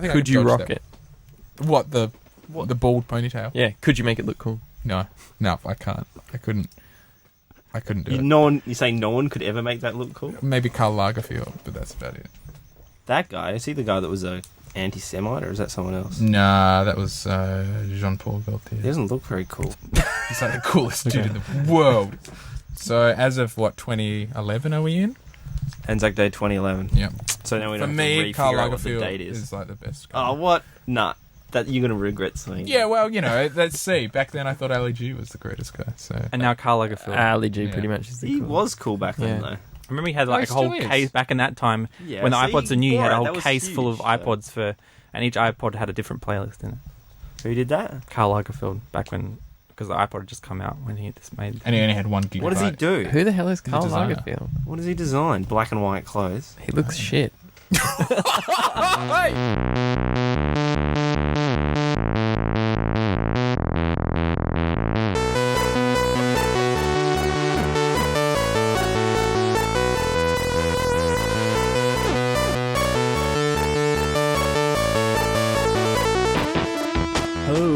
think Could you rock it? What, the bald ponytail? Yeah. Could you make it look cool? No, I can't. I couldn't do it. You say no one could ever make that look cool? Maybe Karl Lagerfeld, but that's about it. That guy, is he the guy that was a anti-Semite, or is that someone else? Nah, that was Jean-Paul Gaultier. He doesn't look very cool. He's like the coolest dude in the world. So as of 2011 are we in? Anzac Day 2011. Yeah. So now we For don't me, have to Karl refigure out what the Lagerfeld date is. is like the best guy. Oh, what? Nah. That you're gonna regret saying. Yeah, well, let's see. Back then I thought Ali G was the greatest guy. So And now Karl Lagerfeld. Ali G pretty much is the He cool. was cool back then, Yeah. though. I remember he had like he a whole still is. case back in that time Yeah, when the see, iPods are new. He had a Borat, that whole was case full of huge, iPods and each iPod had a different playlist in it. Who did that? Karl Lagerfeld back when, because the iPod had just come out when he just made. And he only had 1 gigabyte. What does he do? Who the hell is Karl designer. Lagerfeld? What does he design? Black and white clothes. He looks shit. Hello,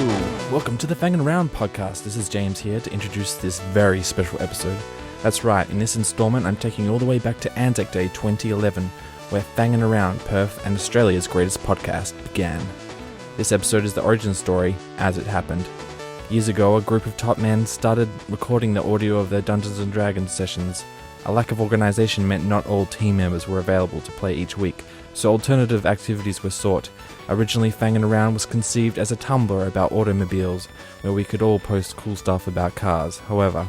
welcome to the Fangin Round podcast. This is James here to introduce this very special episode. That's right, in this installment I'm taking you all the way back to Anzac Day 2011, where Fangin Around Perth and Australia's greatest podcast began. This episode is the origin story as it happened. Years ago, a group of top men started recording the audio of their Dungeons & Dragons sessions. A lack of organisation meant not all team members were available to play each week, so alternative activities were sought. Originally, Fangin' Around was conceived as a Tumblr about automobiles, where we could all post cool stuff about cars. However,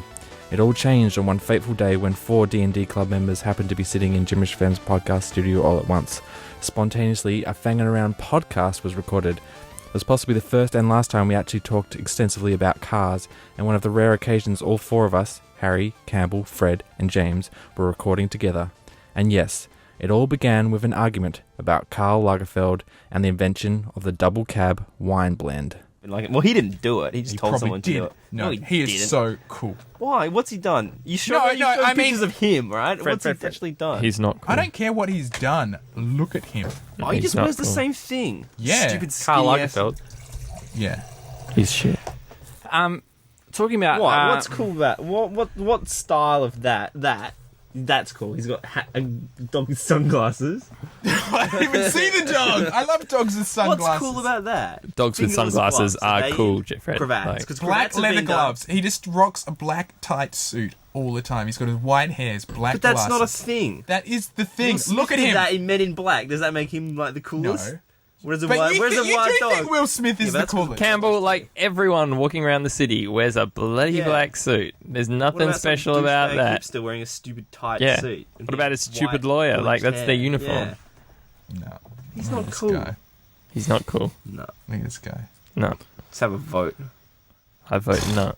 it all changed on one fateful day when 4 D&D club members happened to be sitting in Jimmish Fan's podcast studio all at once. Spontaneously, a Fangin' Around podcast was recorded. It was possibly the first and last time we actually talked extensively about cars, and one of the rare occasions all 4 of us, Harry, Campbell, Fred, and James, were recording together. And yes, it all began with an argument about Karl Lagerfeld and the invention of the double cab wine blend. Well, he didn't do it. He just told someone to do it. No, he didn't. is so cool. Why? What's he done? You showed I mean- pictures of him, right? Fred, What's Fred, he actually done? He's not cool. I don't care what he's done. Look at him. Oh, he He's just not wears the cool. same thing. Yeah. Stupid Karl skinny ass- Lagerfeld. Yeah. He's shit. Talking about What? What's cool about what style of that's cool. He's got dog sunglasses. I didn't even see the dog. I love dogs with sunglasses. What's cool about that? Dogs with Fingerless sunglasses gloves, are they- cool, Fred. Cravats, Like, because Black leather gloves. He just rocks a black tight suit all the time. He's got his white hairs, black But that's glasses. not a thing. That is the thing. Will Smith Look at did him. that in Men in Black. Does that make him like the coolest? No. Where's a But white? you, Where's a you white do dog? think Will Smith is Yeah, the that's 'cause coolest? Campbell, like everyone walking around the city, wears a bloody Yeah. black suit. There's What nothing about some special about douchebag that. hipster wearing a stupid tight Yeah. suit. and What about his his stupid white lawyer? bleached Like, that's hair? their uniform. Yeah. No. He's Look not at this cool. guy. He's not cool. No. Look at this guy. No. Let's have a vote. I vote no.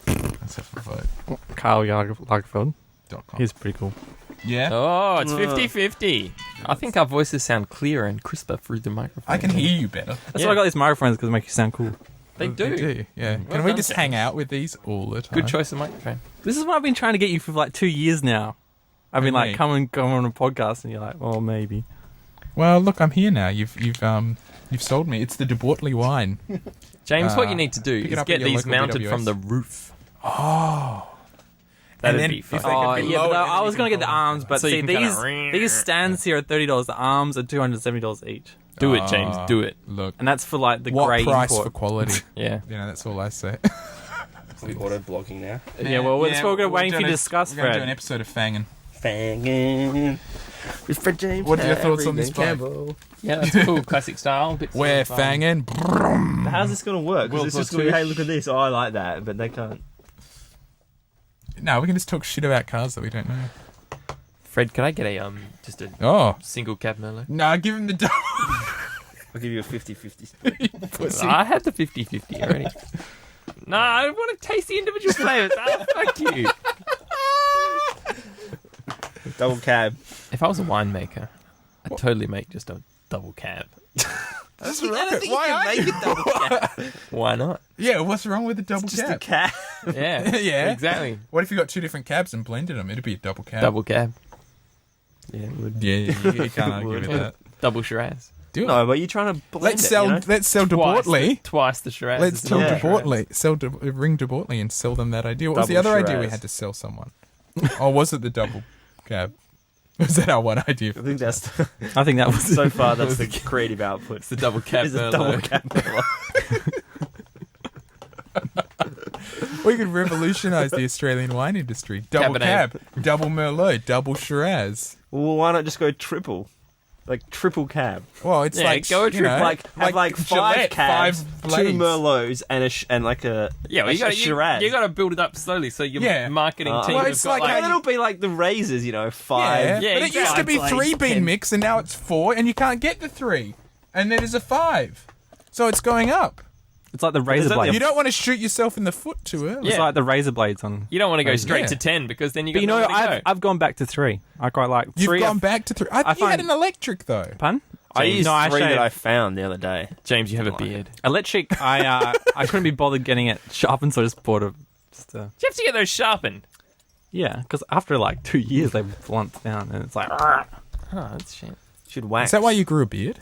Let's have a vote. Karl Lagerfeld. .com. He's pretty cool. Yeah? Oh, it's 50-50. I think our voices sound clearer and crisper through the microphone. I can hear you better. That's why I got these microphones, because they make you sound cool. They do. Yeah. Well Can we done, just James. hang out with these all the time? Good choice of microphone. This is what I've been trying to get you for like 2 years now. I've been And like, me. come on a podcast, and you're like, well, maybe. Well, look, I'm here now. You've sold me. It's the De Bortley wine. James, what you need to do pick it is up get at your these local mounted BWS. from the roof. Oh. That'd And then be if fun. they can be Yeah, lowered, but and then I you was can going to get the hold them. arms, but So you see, can kinda- these stands here are $30. The arms are $270 each. Do it, James. Do it. Look. And that's for like the What grey price import. for quality? Yeah. That's all I say. Are we auto blocking now? Yeah, well, that's what we're waiting for you to discuss, We're going to do an Fred. episode of Fangin. Fangin. With Fred James. What are your thoughts on Harry, this bike? Campbell. Yeah, that's cool. Classic style. Bit We're sort of, Fangin. But how's this going to work? World Because it's just War going to be, II. hey, look at this. Oh, I like that. But they can't. No, we can just talk shit about cars that we don't know. Fred, could I get a just a Oh. single cab Merlot? No, give him the double. I'll give you a 50-50 split. Pussy. I had the 50-50 already. No, I want to taste the individual flavors. Oh, fuck you. Double cab. If I was a winemaker, I'd totally make just a double cab. That's I don't think you can make it double cab. Why not? Yeah, what's wrong with the double Just cab? a cab. Yeah. Yeah. Exactly. What if you got 2 different cabs and blended them? It'd be a double cab. Double cab. Yeah, it would. Yeah, you can't argue with that. Double Shiraz. Do it. No, but you're trying to blend Let's it, sell. you know? Let's sell De Bortley. Twice the Shiraz. Let's is tell another De Shiraz. Bortley. Ring De Bortley and sell them that idea. What was the Double other idea we Shiraz. had to sell someone? Or was it the double cab? Was that our one idea? I think that's I think that was so far. That's the creative output. It's the double cab It's a Merlot. double cab Merlot. We could revolutionise the Australian wine industry. Double Cabernet. cab, double Merlot, double Shiraz. Well, why not just go triple? Like triple cab. Well, it's Yeah, like go a you know, triple, Have like five Gillette, cabs, 5 two blades. Merlots, and like a Yeah, well, a you got Shiraz. you got to build it up slowly. So your Yeah. marketing team Well, has it's got like Well, it'll be like the razors, you know, five. Yeah, but it used to be exactly. 3 bean 10. mix, and now it's 4, and you can't get the 3, and then there's a 5, so it's going up. It's like the razor only blades. You don't want to shoot yourself in the foot too early. It's Yeah. like the razor blades on. You don't want to go straight Yeah. to 10 because then you But got you know, nowhere to go. I've gone back to 3. I quite like You've 3. gone back to 3. I think you had find- an electric though. Pun? I used No, 3 that shaved. I found the other day. James, you have a beard. Electric. I couldn't be bothered getting it sharpened, so I just bought a. Just a You have to get those sharpened. yeah, because after like 2 years they blunt down, and it's like Oh, that's a shame. Should wax. Is that why you grew a beard?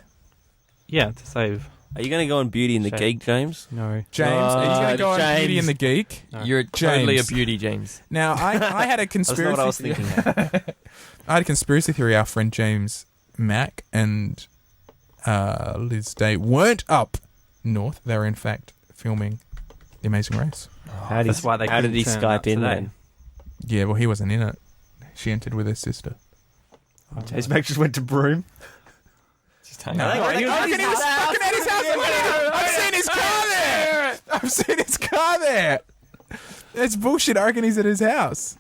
yeah, to save. Are you going to go on Beauty and the Shame. Geek, James? No. James, are you going to go on James. Beauty and the Geek? No. You're totally a James. beauty, James. Now, I had a That's conspiracy not what I was theory. thinking. I had a conspiracy theory. Our friend James Mack and Liz Day weren't up north. They were, in fact, filming The Amazing Race. How did That's why they How did he couldn't turn up Skype in today. then? Yeah, well, he wasn't in it. She entered with her sister. James Mack just went to Broome. Just hang No, on. I reckon he was fucking at his house. I've seen his car there. I've seen his car there. That's bullshit. I reckon he's at his house.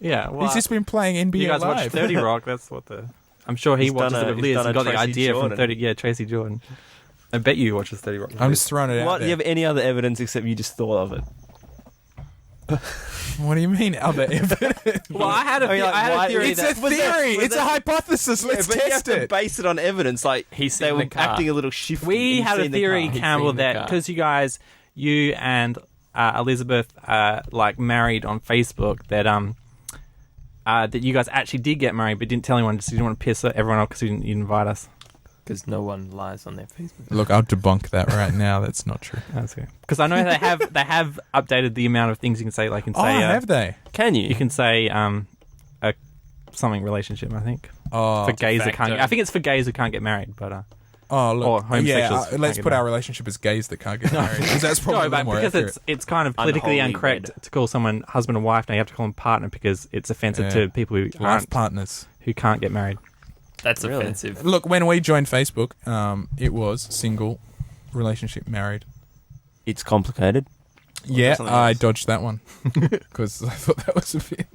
Yeah, well, He's just been playing NBA you guys Live. watch 30 Rock. That's what the. I'm sure he He's watches done it a- of he's Liz done and a got the Tracy idea Jordan. from 30. Yeah, Tracy Jordan. I bet you watches 30 Rock. I'm just throwing it out What? Do there. you have any other evidence except you just thought of it? What do you mean other evidence? Well, I had a, I mean, like, I had why- a theory It's that a was that- theory. was It's that- a hypothesis. Let's but you have test to it. base it on evidence. Like He's they seen were the car. acting a little shifty. we He's had a seen the theory, car. He's Campbell, seen the that car. because you and Elizabeth like married on Facebook, that you guys actually did get married, but didn't tell anyone. Just you didn't want to piss everyone off because you didn't invite us. Because no one lies on their Facebook. Look, I'll debunk that right now. That's not true. That's okay. Because I know they have updated the amount of things you can say. Like, you can Oh, say have they? Can you? you can say a something relationship. I think Oh, for gays that facto. can't. I think it's for gays who can't get married. But oh, look. or homosexuals Yeah, let's can't put get our relationship as gays that can't get married. Because that's probably no, but more because accurate. it's kind of politically Unholy incorrect wed. to call someone husband and wife. Now you have to call them partner because it's offensive Yeah. to people who life partners. who can't get married. That's Really? offensive. Look, when we joined Facebook, it was single, relationship, married. It's complicated. Yeah, something I else? dodged that one because I thought that was a bit.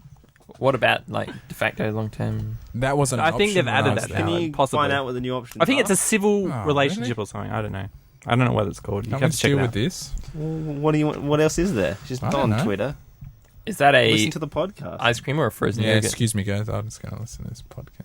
What about like de facto long term? That wasn't. I An think option they've when I added was that there. now. Can you possibly. find out what the new options I think are? it's a civil Oh, relationship really? or something. I don't know. I don't know what it's called. You Can't have we to check deal it with out. this? Well, what do you want? What else is there? Just I on don't know. Twitter. Is that a Listen to the podcast. ice cream or a frozen Yeah, yogurt? excuse me, guys. I'm just going to listen to this podcast.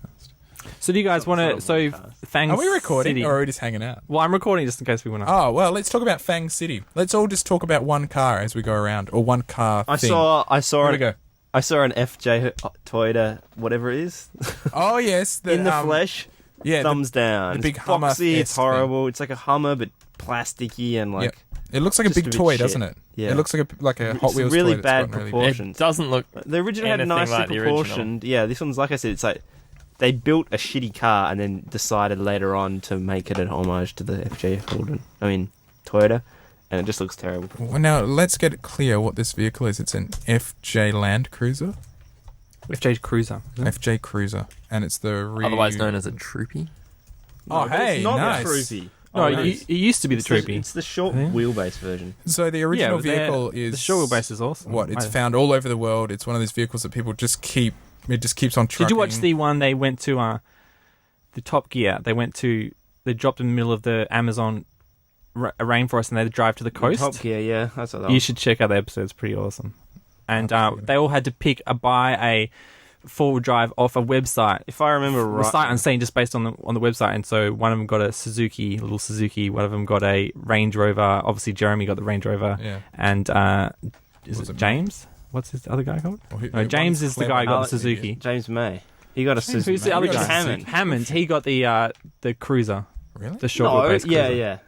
So do you guys want to? It's So not a podcast. Fang Are we recording City. or are we just hanging out? Well, I'm recording just in case we want to. Oh, well, let's talk about Fang City. Let's all just talk about one car as we go around, or one car I thing. saw Where we an, go? I saw an FJ Toyota, whatever it is, Oh, yes. in the flesh. Yeah, Thumbs down. the big it's Hummer boxy, it's S thing. horrible. It's like a Hummer, but plasticky and like Yep. it looks like a just a big bit toy, shit. doesn't it? Yeah. It looks like a Hot It's Wheels really toy that's bad gotten really proportion. It doesn't look. the original had anything nicely like the original. proportioned. Yeah, this one's like I said. It's like they built a shitty car and then decided later on to make it an homage to the FJ Holden. I mean Toyota, and it just looks terrible. Well, now, let's get it clear what this vehicle is. It's an FJ Land Cruiser. FJ Cruiser. isn't it? FJ Cruiser. And it's the... Otherwise known as a troopy. Oh, but hey, it's not nice. the Troopy. No, nice. it used to be the It's Troopy. It's the short Yeah. wheelbase version. So the original vehicle is... the short wheelbase is awesome. What? It's I- found all over the world. It's one of those vehicles that people just keep... It just keeps on trucking. Did you watch the one they went to? The Top Gear. They went to. They dropped in the middle of the Amazon rainforest, and they had to drive to the coast. Top Gear, yeah, that's what that You was. should check out the episode. It's pretty awesome. And Absolutely. they all had to buy a four-wheel drive off a website. If I remember right, Sight unseen, just based on the website. And so one of them got a little Suzuki. One of them got a Range Rover. Obviously, Jeremy got the Range Rover. Yeah. And is Was it it James? What's his other guy called? Well, who- No, James is the guy who got the Suzuki. James May. He got a Suzuki. Who's the other guy? Hammond. Hammond. He got the Cruiser. Really? The short wheelbase yeah, cruiser. yeah.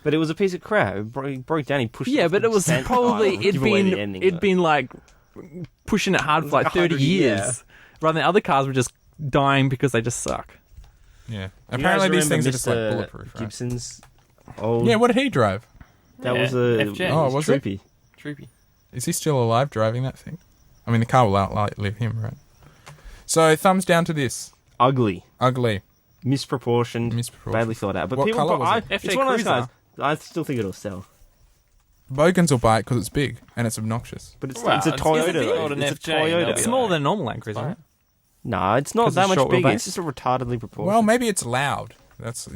But it was a piece of crap. It broke down. He pushed. Yeah, it but it was probably it'd been like pushing it hard for like 30 years, rather than other cars were just dying because they just suck. Yeah. Apparently these things are just like bulletproof, right? Gibson's old. Yeah, what did he drive? That Yeah, was a FJ. Oh, was it? Troopy. Troopy. Is he still alive driving that thing? I mean, the car will outlive him, right? So, thumbs down to this. Ugly, Ugly. misproportioned, badly thought out. But What people, colour was it? it's FJ one of those Cruiser. cars. I still think it'll sell. Bogans will buy it because it's big and it's obnoxious. But it's, Well, it's a it's Toyota. gonna be Though. old and It's a FJ, they'll Toyota. be It's smaller than a normal Land Cruiser, right? No, it's not 'Cause that it's much short bigger. wheelbase? It's just a retardedly proportioned. Well, maybe it's loud. That's,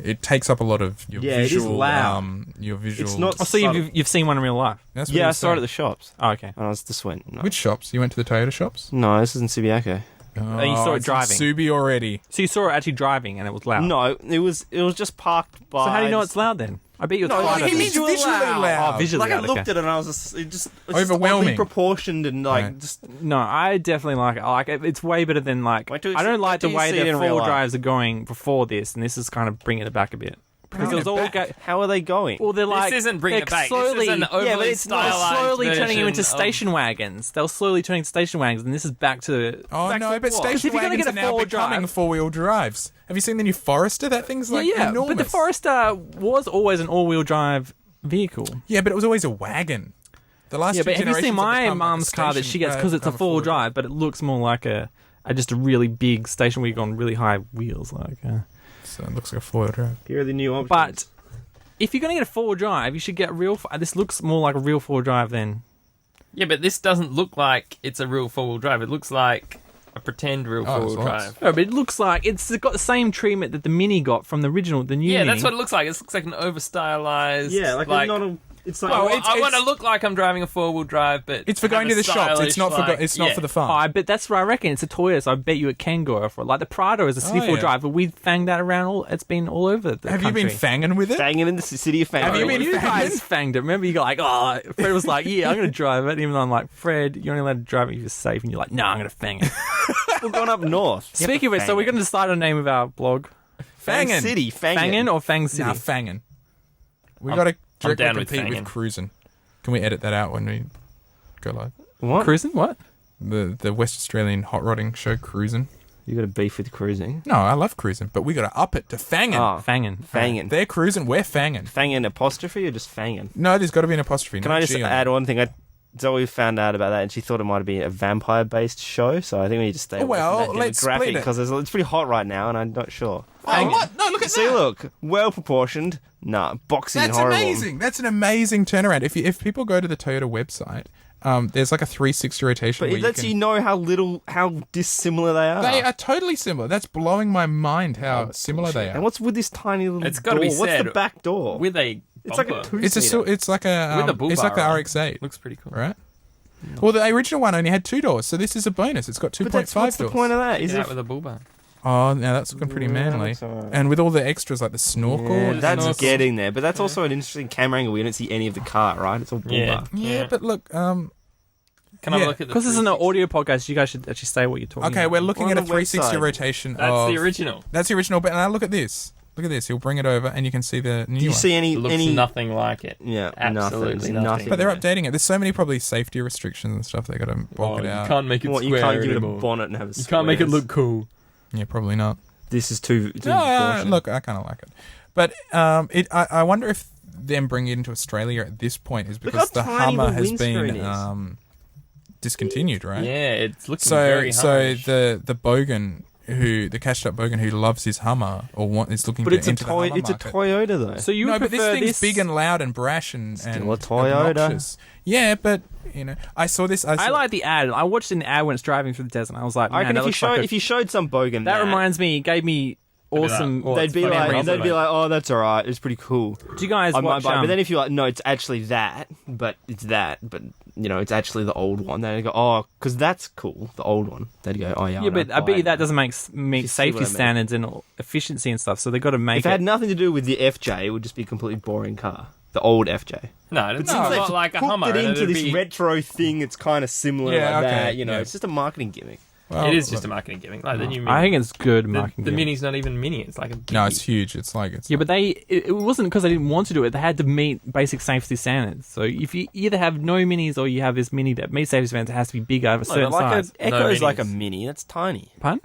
it takes up a lot of your Yeah, it is visual... loud. Your visual... It's not- Oh, so you've seen one in real life? That's what Yeah, he I was saw it at saying. the shops. Oh, okay. And I was just went. No, Which shops? You went to the Toyota shops? no this isn't Subiaco. Oh, you saw it it's driving. Subi already. So you saw it actually driving and it was loud? No, it was just parked by. So how do you know it's loud then? I bet you it's No, quieter. he than- means visually loud. Oh, visually Like I loud, looked okay. at it and I was just, it's Overwhelming. Just proportioned and like Right. just. No, I definitely like it. I like it. It's way better than like. Wait till you I don't see- like wait the till you way see it that in real four-wheel life. drives are going before this, and this is kind of bringing it back a bit. Because Bringing it was it all back? How are they going? well, they're like This isn't bringing they're it back. Slowly, This is an overly yeah, but it's not stylized slowly turning them into version of- station wagons. They're slowly turning to station wagons, and this is back to. Oh, back no, to but what? 'Cause station if you're gonna wagons get are a now four-wheel becoming drive, four-wheel drives. Have you seen the new Forester? That thing's like enormous. but the Forester was always an all-wheel drive vehicle. Yeah, but it was always a wagon. The last Yeah, few but have you seen generations have my become like a mum's car that station- she gets because it's a become four-wheel four-wheel drive, but it looks more like just a really big station wagon on really high wheels, like. So it looks like a four-wheel drive. Here are the new options. But if you're going to get a four-wheel drive, you should get a real. This looks more like a real four-wheel drive than. Yeah, but this doesn't look like it's a real four-wheel drive. It looks like a pretend real Oh, four-wheel there's lots. drive. No, but it looks like it's got the same treatment that the Mini got from the original, the new Yeah, Mini. that's what it looks like. It looks like an over-stylized... yeah, like not a. It's like Well, it's- I want to it's- look like I'm driving a four-wheel drive, but It's for going to the shops. It's not for it's not for the fun. Oh, I bet that's what I reckon. It's a Toyota, so I bet you it can go for it. Like the Prado is a city Oh, four yeah. drive, but we fanged that around it's been all over the Have country. you been fanging with it? Fangin in the city of Fangin. Have you been You guys fanging? fanged it. Remember, you got like, oh, Fred was like, yeah, I'm going to drive it. Even though I'm like, Fred, you're only allowed to drive it if you're safe. And you're like, no, I'm going to fang it. We're going up north. Speaking of it, so we're going to decide on the name of our blog. Fangin'. City. Fangin. Fangin' or Fang City? Nah, fanging. We got to directly down with compete with fanging. cruising. Can we edit that out when we go live? What? Cruising? What? The West Australian hot rodding show Cruising. You got a beef with cruising? No, I love cruising, but we got to up it to fanging. Oh, Fangin'. Fangin. They're cruising, we're fanging. Fangin apostrophe or just Fangin? No, there's got to be an apostrophe. Can not I just G on add it. one thing? Zoe found out about that and she thought it might have been a vampire-based show, so I think we need to stay away Well, from that let's split demographic it. because it's pretty hot right now and I'm not sure. Oh, what? No, look at See, that. look, well-proportioned. Nah, boxy and That's horrible. amazing. That's an amazing turnaround. If people go to the Toyota website, there's like a 360 rotation. But where it lets you, you know how dissimilar they are. They are totally similar. That's blowing my mind how similar they And are. what's with this tiny little It's door? gotta be What's said, the back door? With a it's like a bumper. two-seater. It's like a With a bull it's like the bar on. RX-8, Looks pretty cool. right? Well, the original one only had 2 doors, so this is a bonus. It's got 2.5 But that's, what's doors. the point of that? Is Is it it with a bull bar? Oh, now that's looking pretty manly. looks alright. And with all the extras like the snorkel. Yeah, the that's snorkel. getting there, but that's also an interesting camera angle. We don't see any of the car, right? It's all bull Yeah. bar. Yeah, but look, Can Yeah. I look at the Because this is an 360? audio podcast, you guys should actually say what you're talking okay, about. we're looking On at a the 360 website. rotation That's of the original. That's the original, but now look at this. Look at this. He'll bring it over and you can see the new Do you one. see any? It looks any? nothing like it. Yeah, Absolutely nothing. nothing. But they're updating it. There's so many probably safety restrictions and stuff they got to bulk it you out. can't make it What, you square can't give it a anymore. bonnet and have a You can't make it look cool. Yeah, probably not. This is too No, proportioned. look, I kind of like it. But I wonder if them bringing it into Australia at this point is Look because how the tiny Hummer the has windscreen been discontinued, right? Yeah, it's looking So very Hummerish. the Bogan the cashed up Bogan who loves his Hummer or is looking But to it's a enter the Hummer it's a market. Toyota though. So you No, would but this prefer thing's big and loud and brash and Still a Toyota. obnoxious. Yeah, but I saw this. I like the ad. I watched an ad when it's driving through the desert, and I was like, I man, reckon that looks like a- if you showed some Bogan that reminds me, it gave me awesome. Well, they'd be funny like, reason, mate. oh, that's all right. It's pretty cool. Do you guys I might watch? buy it. But then if you're like, no, it's actually that, but it's that, but it's actually the old one. Then they go, oh, because that's cool, the old one. They'd go, oh yeah. yeah, but I bet you that doesn't meet You see safety what I mean. standards and efficiency and stuff. So they got to make If it had it. nothing to do with the FJ, it would just be a completely boring car. The old FJ. No, it's No, not they've like a Hooked Hummer. it and into it'd this be- retro thing. It's kind of similar Yeah, like okay, that. yeah. It's just a marketing gimmick. Well, it is just a marketing gimmick. Like the new Mini. I think it's good the marketing. Mini's not even Mini. It's like a No, it's huge. It's like it's. Yeah, but it wasn't because they didn't want to do it. They had to meet basic safety standards. So if you either have no minis or you have this mini that meets safety standards, it has to be bigger of a certain size. Echo's No like a minis. mini. That's tiny. Pun?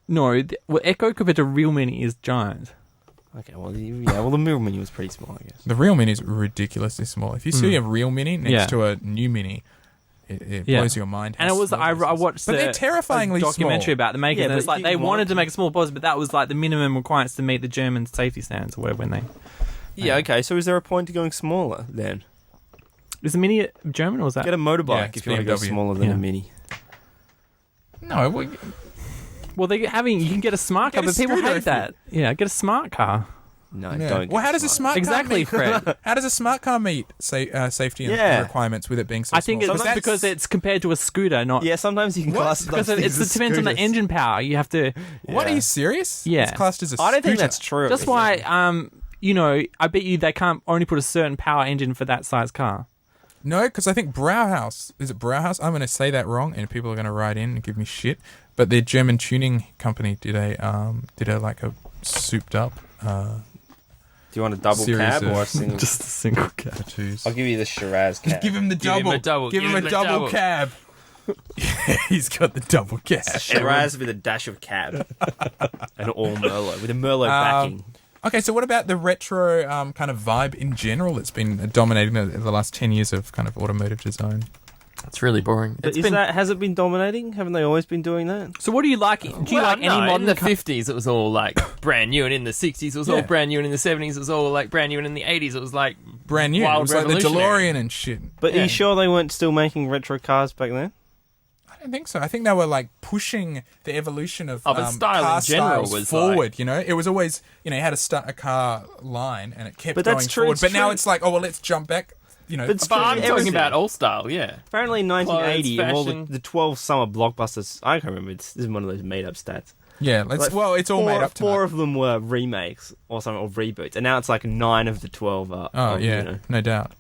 No, Echo compared to real mini is giant. Okay, well, the real mini was pretty small, I guess. The real mini is ridiculously small. If you see a real mini next to a new mini, it blows your mind. And it was I watched but they're terrifyingly a documentary small. about them making Yeah, it. It's but like you they want wanted to make it small possible, but that was like the minimum requirements to meet the German safety standards or whatever. When they Yeah, okay, so is there a point to going smaller then? is the mini German or was that? Get a motorbike Yeah, if you want to go BMW. smaller than Yeah. a mini. No, well, Well, you can get a smart car, Get a but people scooter hate if that. Yeah, get a smart car. No, yeah. don't. Well, how does a smart Exactly, car meet, Fred. How does a smart car meet safety and Yeah. requirements with it being so I think small? it's Sometimes- because it's compared to a scooter, not Yeah, sometimes you can What? class because those it things as depends on the scooters. engine power. You have to. What, Yeah. are you serious? Yeah. It's classed as a I don't think scooter. that's true. That's why, I bet you they can't only put a certain power engine for that size car. No, because I think Brauhaus, is it Brauhaus? I'm going to say that wrong, and people are going to write in and give me shit. But their German tuning company did a like a souped up Do you want a double series cab of- or a single? Just a single cab. tattoos. I'll give you the Shiraz cab. Give him the Give him double. a double. Give him a double cab. He's got the double cab. Shiraz with a dash of cab. And all Merlot. With a Merlot backing. Okay, so what about the retro kind of vibe in general that's been dominating the last 10 years of kind of automotive design? It's really boring. But has it been dominating? Haven't they always been doing that? So what do you like? Do you like any modern in the car? 50s it was all like brand new, and in the 60s it was all Yeah. brand new, and in the 70s it was all like brand new, and in the 80s it was like Brand new. Wild it was like the revolutionary. DeLorean and shit. But are Yeah. you sure they weren't still making retro cars back then? I don't think so. I think they were like pushing the evolution of but style car in general styles was forward. You know, it was always you had to start a car line and it kept But going that's true, forward. it's but now true. it's like, oh well, let's jump back. You know, But But I'm Everything. talking about all style, yeah. Apparently in 1980, Clothes, of all fashion. the 12 summer blockbusters, I can't remember, this is one of those made-up stats. yeah. Like, It's all made up. Four tonight. of them were remakes or something, or reboots, and now it's like 9 of the 12 are. Oh yeah, You know. no doubt.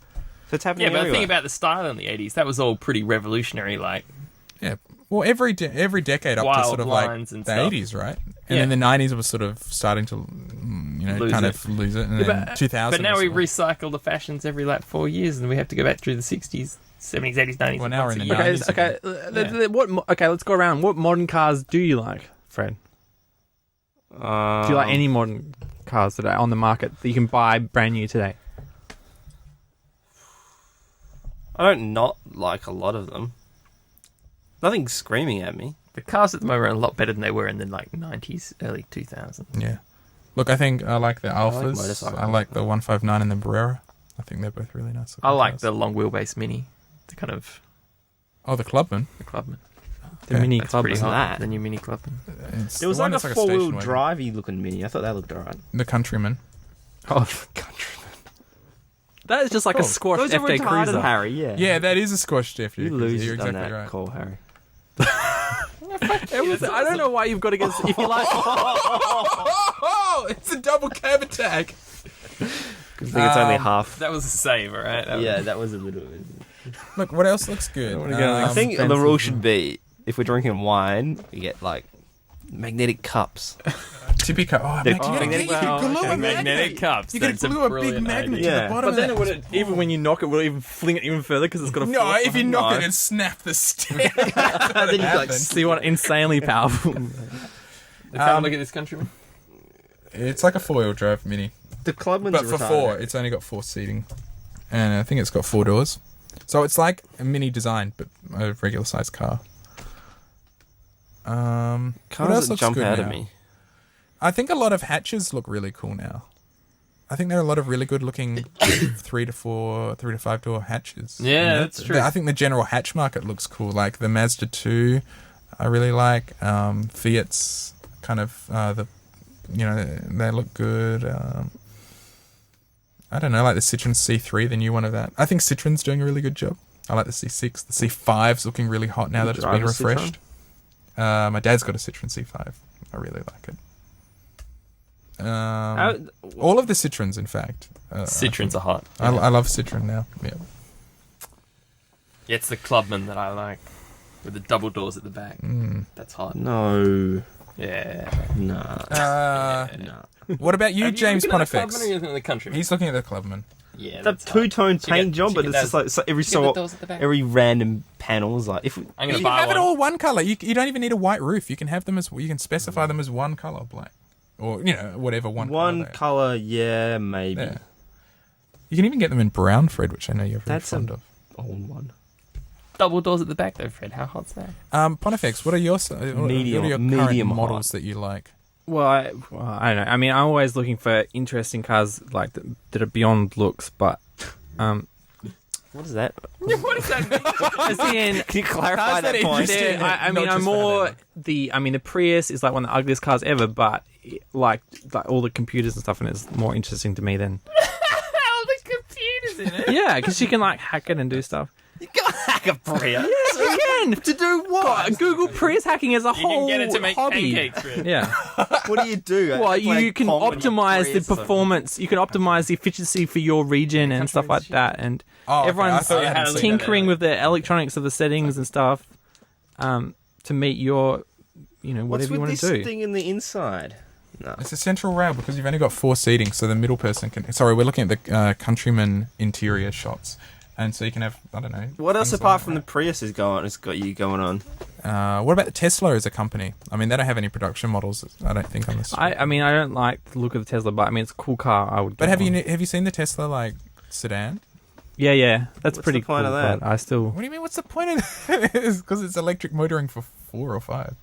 So it's happening Yeah, but everywhere. think about the style in the 80s. That was all pretty revolutionary, like Yeah. Well, every decade up to Wild sort of like lines and the stuff. 80s, right? And Yeah. then the 90s was sort of starting to, Lose kind it. of lose it, and Yeah, then but- 2000. But now we was- recycle the fashions every like 4 years, and we have to go back through the 60s, 70s, 80s, 90s. Well, now we're once in a the year. 90s. Let's go around. What modern cars do you like, Fred? Do you like any modern cars that are on the market that you can buy brand new today? I don't not like a lot of them. Nothing's screaming at me. The cars at the moment are a lot better than they were in the like 90s, early 2000s. Yeah. Look, I think I like the Alphas. motorcycles. I like the 159 and the Barrera. I think they're both really nice. I looking like cars. the long wheelbase Mini, the kind of the Clubman. the Clubman. The Okay. mini That's club. pretty What's hot. that? The new Mini Clubman. It's There was the one like that's a four-wheel station wagon. drivey looking Mini. I thought that looked alright. The Countryman. Oh, that is just like a squash Those are FJ retarded, Cruiser. Harry, yeah. Yeah, that is a squash FJ. You lose You're on exactly that right. call, Harry. I don't know why you've got to get. If you like, Oh, it's a double cab attack. I think it's only half. That was a save, all right? Yeah, that was a little bit. Look, what else looks good? wanna go like I think fancy the rule should be, if we're drinking wine, we get like magnetic cups. Tippy cup. Oh, The- magnetic. magnetic- You could glue a Magnetic magnet. cups. You could That's a glue a big brilliant magnet idea. to Yeah. the bottom but then of it would even when you knock it, will it even fling it even further because it's got a. No, force if you behind knock No. it and snap the stick. Then you like So you want insanely powerful. Let's have a look at this countryman. It's like a 4-wheel drive Mini, the Clubman's but for retarded. 4, it's only got 4 seating, and I think it's got 4 doors. So it's like a Mini design, but a regular sized car. What else Cars that looks jump good out now? at me. I think a lot of hatches look really cool now. I think there are a lot of really good looking 3 to 5 door hatches. Yeah, You know, that's true. I think the general hatch market looks cool. Like the Mazda 2, I really like. Fiat's kind of they look good. I don't know, like the Citroen C3, the new one of that. I think Citroen's doing a really good job. I like the C6. The C5's looking really hot now that it's been drive a Citroen? refreshed. My dad's got a Citroen C5. I really like it. All of the Citroens, in fact. Citroens are hot. I love Citroen now. Yeah. It's the Clubman that I like. with the double doors at the back. That's hot. No. Yeah. Nah. What about you, James Are you looking at the Clubman Pontifex? or are you looking at the Countryman? He's looking at the Clubman. Yeah, That that's hot. two-tone Should get- paint job, should but get it's just those- like so every should get the so doors at the back. every random panels like if I'm gonna You can buy have it one. all one color. You don't even need a white roof. You can have them as you can specify them as one color, black, or whatever one. one color. color, yeah, maybe. Yeah. You can even get them in brown, Fred, which I know you're very That's fond of. Old one. Double doors at the back, though, Fred. How hot's that? Pontifex, what are your Medium- what are your medium current hot. models that you like? Well, I don't know. I mean, I'm always looking for interesting cars like that are beyond looks, but What is that? What does that mean? as in, Can you clarify How's that that point? interesting? I Not mean, I'm just more that, the Prius is like one of the ugliest cars ever, but like all the computers and stuff in it is more interesting to me than All the computers in it. yeah, because you can like hack it and do stuff. You can't hack a Prius. Again, To do what? Google Prius hacking as a You whole can get it to make hobby. pancakes, Fred. Yeah. What do you do? Well, Play you can Pong on your optimize the Prius or- performance. You can optimize the efficiency for your region and stuff like that. And Oh, okay. I everyone's thought you hadn't seen that tinkering earlier. with the electronics of the settings and stuff to meet your, What's whatever you with want this to do. thing in the inside? No. It's a central rail because you've only got 4 seating, so the middle person can. Sorry, we're looking at the Countryman interior shots, and so you can have I don't know. What else things apart like from the Prius has got you going on? that. What about the Tesla as a company? I mean, they don't have any production models. I don't think on this. I mean, I don't like the look of the Tesla, but I mean, it's a cool car. I would. But get have one. you seen the Tesla like sedan? Yeah, that's What's pretty the point cool. of that? But I still. What do you mean? What's the point of it? It's because it's electric motoring for 4 or 5.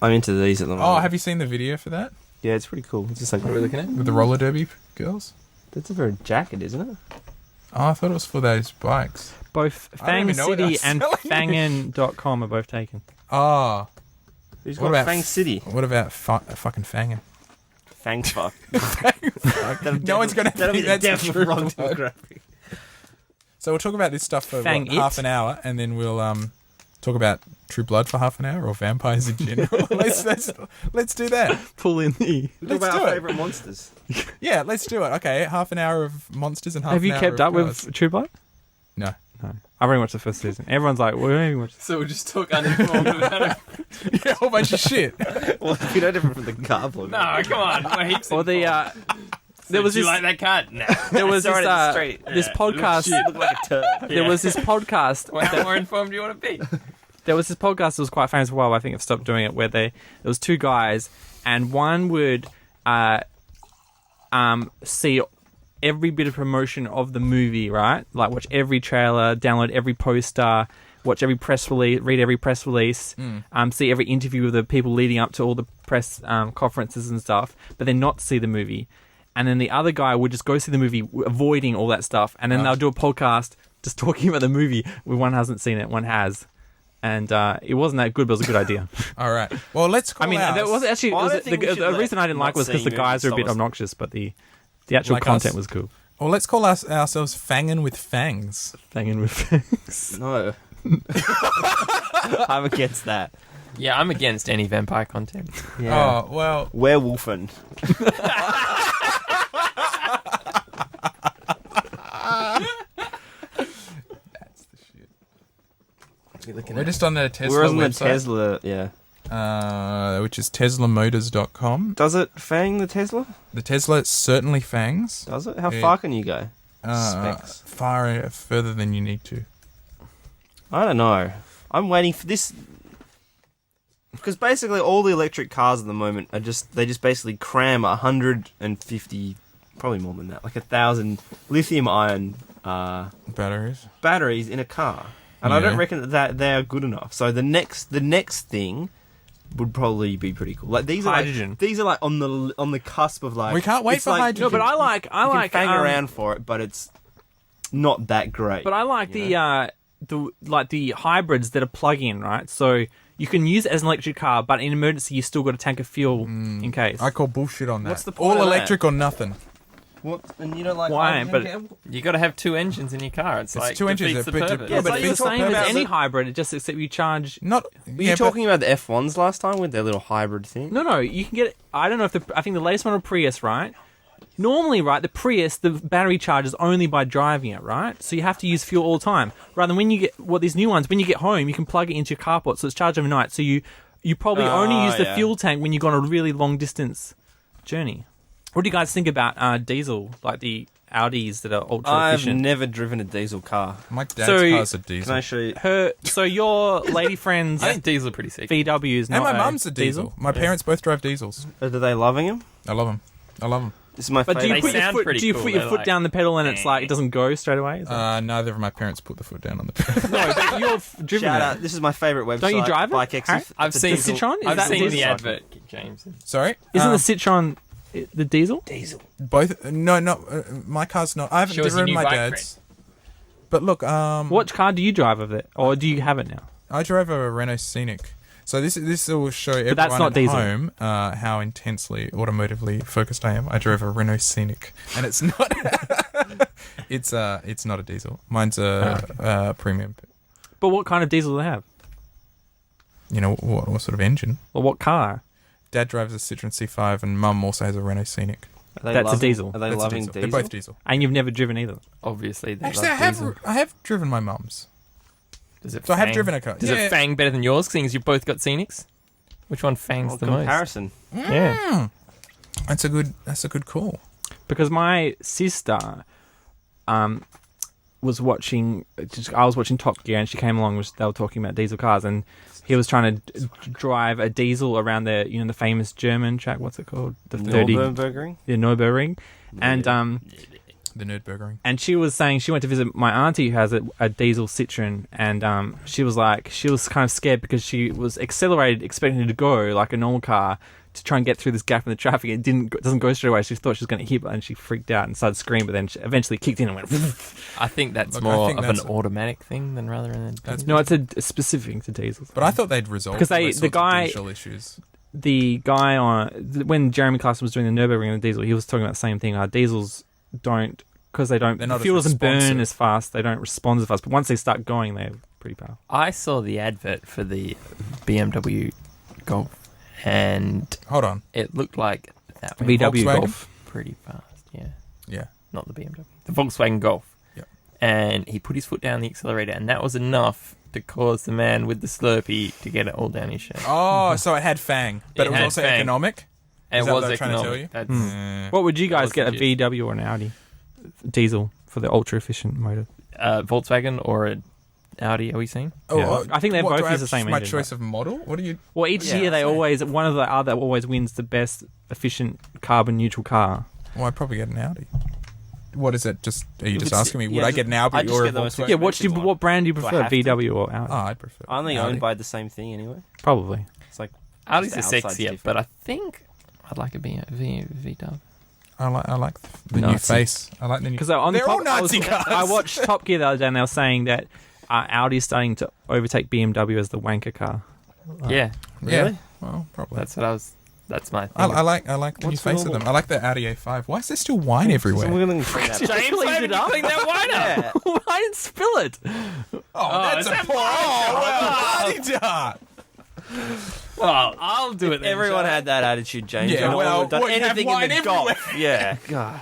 I'm into these at the moment. Oh, have you seen the video for that Yeah, it's pretty cool. It's just like What are we looking at? with the roller derby girls? that's a very jacket, isn't it? Oh, I thought it was for those bikes. Both I don't Fang even know what City they're and selling. Fangin.com are both taken. Oh, Who's What got about Fang City? what about fucking Fangin? Fang fuck. No one's going to That'll be think the that's a definite true wrong plug. demographic. So we'll talk about this stuff for Fang it? half an hour, and then we'll talk about True Blood for half an hour or vampires in general. let's do that. Pull in the. Talk Let's about do our it. favourite monsters. Yeah, let's do it. Okay, half an hour of monsters and half. Have an you hour kept of up cars. with True Blood? No. No. I've only watched the first season. Everyone's like, well, we watched. So we'll just talk uninformed about it. Yeah, a whole bunch of shit. Well, you know different from the car blog. No, come on. We're heaps Or the informed. there was Do you this like that cut? No. there was Sorry, this it's straight. this Yeah. podcast. You look like a turd. There was this podcast. Well, how more informed do you want to be? There was this podcast that was quite famous for a while. I think I've stopped doing it. Where there was 2 guys, and one would see every bit of promotion of the movie, right? Like watch every trailer, download every poster, watch every press release, read every press release, see every interview with the people leading up to all the press conferences and stuff, but then not see the movie. And then the other guy would just go see the movie, avoiding all that stuff, and then they'll do a podcast just talking about the movie where one hasn't seen it, one has. And it wasn't that good, but it was a good idea. All right. Well, let's call I mean, ours. that was actually Well, I it don't was, think we should the let reason I didn't like not was because the seeing guys were a movies bit stop us. obnoxious, but the actual Like content us? was cool. Well, let's call ourselves Fangin with Fangs. Hanging with things. No. I'm against that. Yeah, I'm against any vampire content. Oh, well. Werewolfen. That's the shit. We're just on the Tesla We're on the website, Tesla, yeah. which is teslamotors.com. Does it fang the Tesla? The Tesla certainly fangs. Does it? How Yeah. far can you go? Specs. Further than you need to. I don't know. I'm waiting for this because basically all the electric cars at the moment are they just basically cram 150, probably more than that, like 1,000 lithium-ion Batteries. batteries in a car, and I Yeah. don't reckon that they are good enough. So the next thing would probably be pretty cool. Like these Hydrogen. are like, these are like on the cusp of like We can't wait it's for like, hydrogen. No, but I like You can fang um, around for it, but it's not that great. But I like you the hybrids that are plug-in, right? So you can use it as an electric car, but in emergency you still got a tank of fuel in case. I call bullshit on that. What's the point All of that? electric or nothing. What? And you don't like Why? hydrogen? You got to have 2 engines in your car. It's like 2 engines, defeats the but- purpose. Yeah, but but it's you're the same talking as about any the- hybrid. It just except you charge. Not. Were you talking about the F1s last time with their little hybrid thing? No, you can get. I don't know if I think the latest one of Prius, right? normally, right, the Prius, the battery charges only by driving it, right? So you have to use fuel all the time. Rather than when you get these new ones, when you get home, you can plug it into your carport, so it's charged overnight. So you probably only use the fuel tank when you go on a really long distance journey. What do you guys think about diesel, like the Audis that are ultra efficient? I've never driven a diesel car. My dad's car's a diesel. Can I show you? So your lady friend's I think diesel are pretty sick. VW is not And my mum's a diesel. My parents both drive diesels. Are they loving him? I love them. This is my But do favorite. you put your sound foot, pretty do you cool. put your They're foot like, down the pedal and it's like it doesn't go straight away? Is that- Neither of my parents put the foot down on the pedal. no, but you've driven Shout it. out. This is my favorite website. Don't you drive it, Bike Harry? Exif. I've It's a seen diesel- Citron? Is I've that seen diesel? the advert, James. Sorry? Isn't the Citron the diesel? Both? No, my car's not. I haven't Show us your driven new my bike, dad's. But look, What car do you drive of it? Or do you have it now? I drive a Renault Scenic. So this will show everyone that's not at diesel. home how intensely automotively focused I am. I drove a Renault Scenic, and it's not. it's not a diesel. Mine's a premium. But what kind of diesel do they have? You know what sort of engine? Or what car? Dad drives a Citroen C5, and Mum also has a Renault Scenic. Are they That's a loving- diesel. Are they That's a loving diesel. diesel? They're both diesel. And you've never driven either. Obviously, they Actually, love diesel. I have driven my mum's. Does it So I have fang? driven a car. Does Yeah. it fang better than yours, seeing as you both got Scenics? Which one fangs Well, the most? comparison. Yeah. That's a good call. Because my sister was watching... I was watching Top Gear and she came along. They were talking about diesel cars and he was trying to drive a diesel around the famous German track. What's it called? The 30... Nürburgring? The Nürburgring. And The Nerdburgering. And she was saying she went to visit my auntie who has a diesel Citroen, and she was kind of scared because she was accelerated, expecting it to go like a normal car to try and get through this gap in the traffic. It doesn't go straight away. She thought she was going to hit, and she freaked out and started screaming. But then she eventually kicked in and went. I think that's Look, more I think of that's an automatic thing than rather than. No, it's a specific to diesels. But I thought they'd resolve Because those sorts of digital issues. The guy when Jeremy Clarkson was doing the Nürburgring and the diesel, he was talking about the same thing. Diesels don't. Because They're not the as fuel doesn't burn responsive. as fast. They don't respond as fast. But once they start going, they're pretty powerful. I saw the advert for the BMW Golf, and Hold on. it looked like that went VW Volkswagen? Golf. pretty fast. Yeah, Yeah. not the BMW, the Volkswagen Golf. Yep. And he put his foot down the accelerator, and that was enough to cause the man with the Slurpee to get it all down his shirt. Oh, so it had Fang, but It it was had also Fang. economic. And Is it that was what they're trying to tell economic. you? That's What would you That guys was get, a the gist. VW or an Audi? Diesel for the ultra efficient motor. Volkswagen or an Audi. Are we saying? Oh, Yeah. I think they what, both do I use have the same My engine, choice of model. What do you? Well, each Yeah, year they same. always one of the other always wins the best efficient carbon neutral car. Well, I'd probably get an Audi. What is it? Are you If just it's- asking me? Would yeah, I get an Audi I'd just or a get the most Volkswagen? Yeah, expensive one. what brand do you Do I prefer, have to? VW or Audi? Oh, I'd prefer. Aren't they Audi. owned by the same thing anyway? Probably. It's like Audis are Just the outside's sexier, different. but I think I'd like a VW. I like the new Nazi. face. I like the new. Because on They're the all top, Nazi cars. I watched Top Gear the other day, and they were saying that Audi is starting to overtake BMW as the wanker car. Yeah, Yeah. Really? Well, probably. that's what I was. That's my thing. I like the new What's face of normal? them. I like the Audi A5. Why is there still wine So everywhere? we're going to clean that up. James, why did you clean that wine up? I didn't spill it. That's a pour. Oh, well, Well, I'll do it. Then, Everyone had that attitude, James. Yeah, No well, one done what, you have anything wine in the golf. Yeah. God.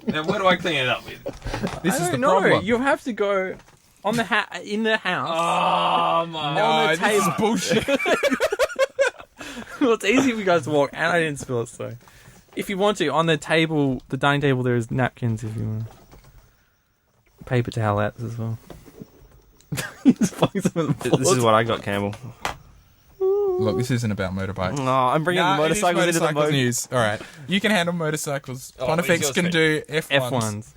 Now, what do I clean it up with? This is the No, problem. you have to go on the in the house. Oh my! no, on the this is table. bullshit. Well, it's easy for you guys to walk, and I didn't spill it, so. If you want to, on the table, the dining table, there is napkins if you want. Paper towelettes as well. He's putting some in the This board. is what I got, Campbell. Look, this isn't about motorbikes. No, I'm bringing the motorcycles into the motorcycles boat. news. All right, you can handle motorcycles. Oh, Pontifex yours can quick. do F1s. F1s.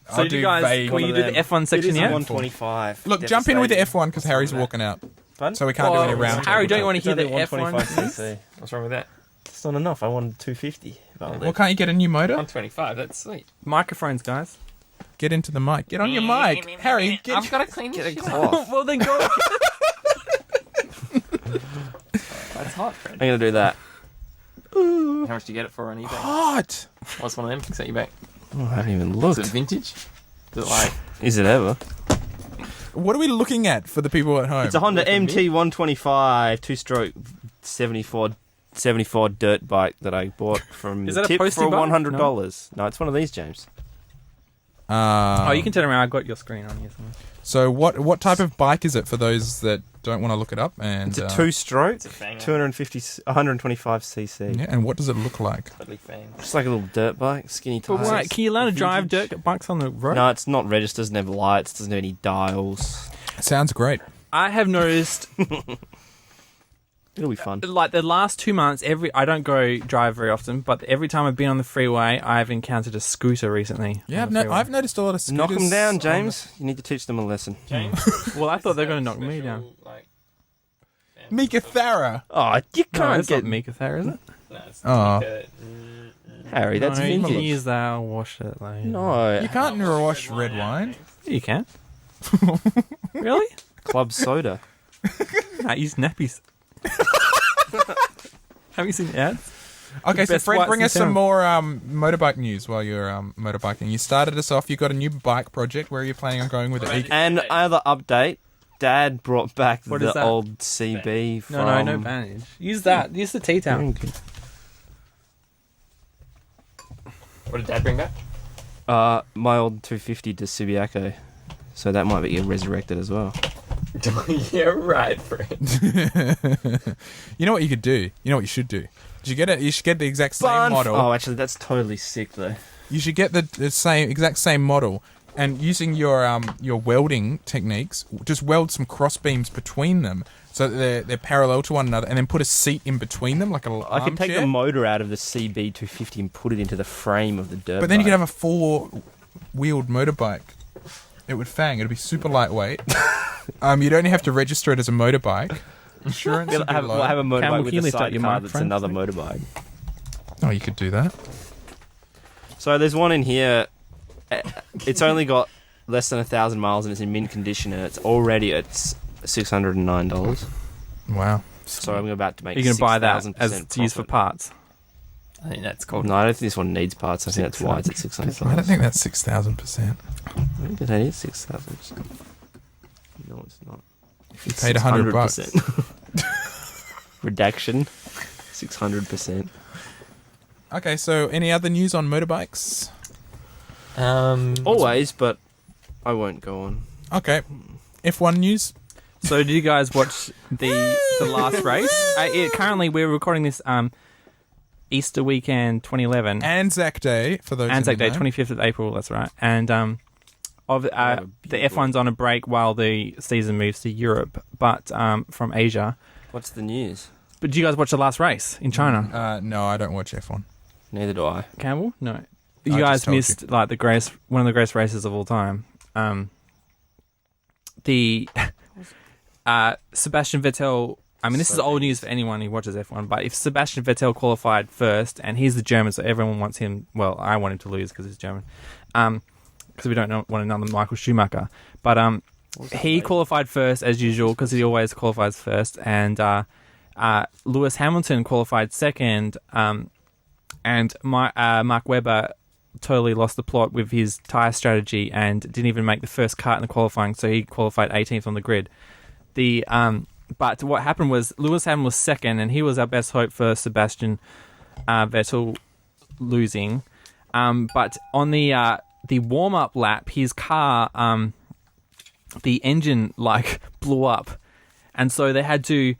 I'll So do you guys, vague. will you do the F1 It section is a yet? 125. Look, jump in with the Devastating. F1 because Harry's walking out, Pardon? so we can't do any Well, round. Harry, don't you table want to hear the It's only F1? 125cc. What's wrong with that? It's not enough. I wanted 250. Well, can't you get a new motor? 125. That's sweet. Microphones, guys. Get into the mic. Get on your mic, Harry. I've got to clean Get this a shit cloth. up. Well, then go. That's hot, Fred. I'm going to do that. How much do you get it for on eBay? Hot. What's one of them? Fix that you back. Oh, I haven't even Is looked. it vintage? Is it like? Is it ever? What are we looking at for the people at home? It's a Honda Look at me. MT 125 two-stroke 74 74 dirt bike that I bought from Is the that a tip postie for bike? $100. No, it's one of these, James. Oh, you can turn around. I've got your screen on here somewhere. So what type of bike is it for those that don't want to look it up? And It's a two-stroke, It's a Fangin. 125cc. yeah, and what does it look like? Totally Fang. Just like a little dirt bike, skinny But tires. why? Can you learn to drive Vintage. dirt bikes on the road? No, it's not registered, doesn't have lights, doesn't have any dials. Sounds great. I have noticed, It'll be fun. like the last 2 months, I don't go drive very often, but every time I've been on the freeway, I've encountered a scooter recently. Yeah, on the freeway. I've noticed a lot of scooters. Knock them down, on James. You need to teach them a lesson. James. Well, I thought they were going to knock me down. Like, the- Mika Thara. Oh, you No, can't it's get... not Mika Thara, is it? no, it's Oh. like Harry, that's no, you can vintage. use that. I'll wash it later. No. You can't wash red wine. You can. Really? Club soda. I use nappies. Have you seen ads? Okay, so Best Fred, whites bring in us some town. more motorbike news while you're motorbiking. You started us off. You got a new bike project. Where are you planning on going with it? And other update, Dad brought back What is the that? old CB from... No bandage. Use that. Use the tea towel. What did Dad bring back? My old 250 to Subiaco. So that might be resurrected as well. Yeah, right, Fred. You know what you could do? You know what you should do? You should get the exact same model. Oh, actually, that's totally sick, though. You should get the exact same model, and using your welding techniques, just weld some cross beams between them so that they're parallel to one another, and then put a seat in between them, like a little I could take the armchair. motor out of the CB250 and put it into the frame of the dirt But then you bike. could have a 4-wheeled motorbike. It would fang. It'd be super lightweight. You'd only have to register it as a motorbike. Insurance We'll would be have, low. we'll have a Campbell, motorbike can with you a lift up your sidecar that's microphone, another please? motorbike. Oh, you could do that. So there's one in here. It's only got less than 1,000 miles and it's in mint condition and it's already at $609. Wow. So I'm about to make. You're going to buy that 6,000% as to use for profit. parts. I think that's called. No, I don't think this one needs parts. I think that's why it's at $600. I don't think that's 6,000%. I think that is 6,000%. No, it's not. You paid $100. 600%. Redaction. 600%. Okay, so any other news on motorbikes? Always, but I won't go on. Okay. F1 news? So, did you guys watch the last race? Currently, we're recording this Easter weekend 2011. Anzac Day, for those Anzac in the Day, know. 25th of April, that's right. And have a the beautiful- F1's on a break while the season moves to Europe, but from Asia. What's the news? But did you guys watch the last race in China? No, I don't watch F1. Neither do I. Campbell? No. I You just guys told missed like one of the greatest races of all time. The Sebastian Vettel. I mean, this is old news for anyone who watches F1. But if Sebastian Vettel qualified first, and he's the German, so everyone wants him. Well, I want him to lose because he's German. Because we don't want another Michael Schumacher. But he qualified first as usual because he always qualifies first, and Lewis Hamilton qualified second. And Mark Webber totally lost the plot with his tyre strategy and didn't even make the first cut in the qualifying, so he qualified 18th on the grid. But what happened was Lewis Hamilton was second, and he was our best hope for Sebastian Vettel losing. But on the warm-up lap, his car, the engine blew up, and so they had to.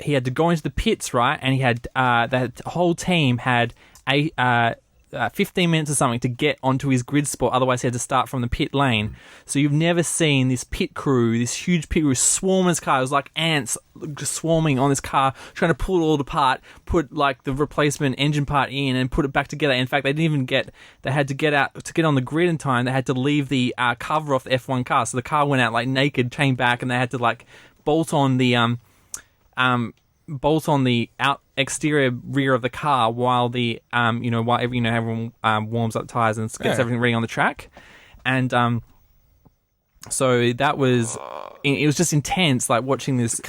He had to go into the pits, right? And he had that whole team had 15 minutes or something to get onto his grid spot. Otherwise, he had to start from the pit lane. So you've never seen this pit crew, this huge pit crew, swarm his car. It was like ants just swarming on this car, trying to pull it all apart, put the replacement engine part in, and put it back together. In fact, they didn't even they had to get out to get on the grid in time. They had to leave the cover off the F1 car, so the car went out naked, came back, and they had to bolt on the out exterior rear of the car while everyone warms up tires and gets everything ready on the track, and so that was it was just intense, watching this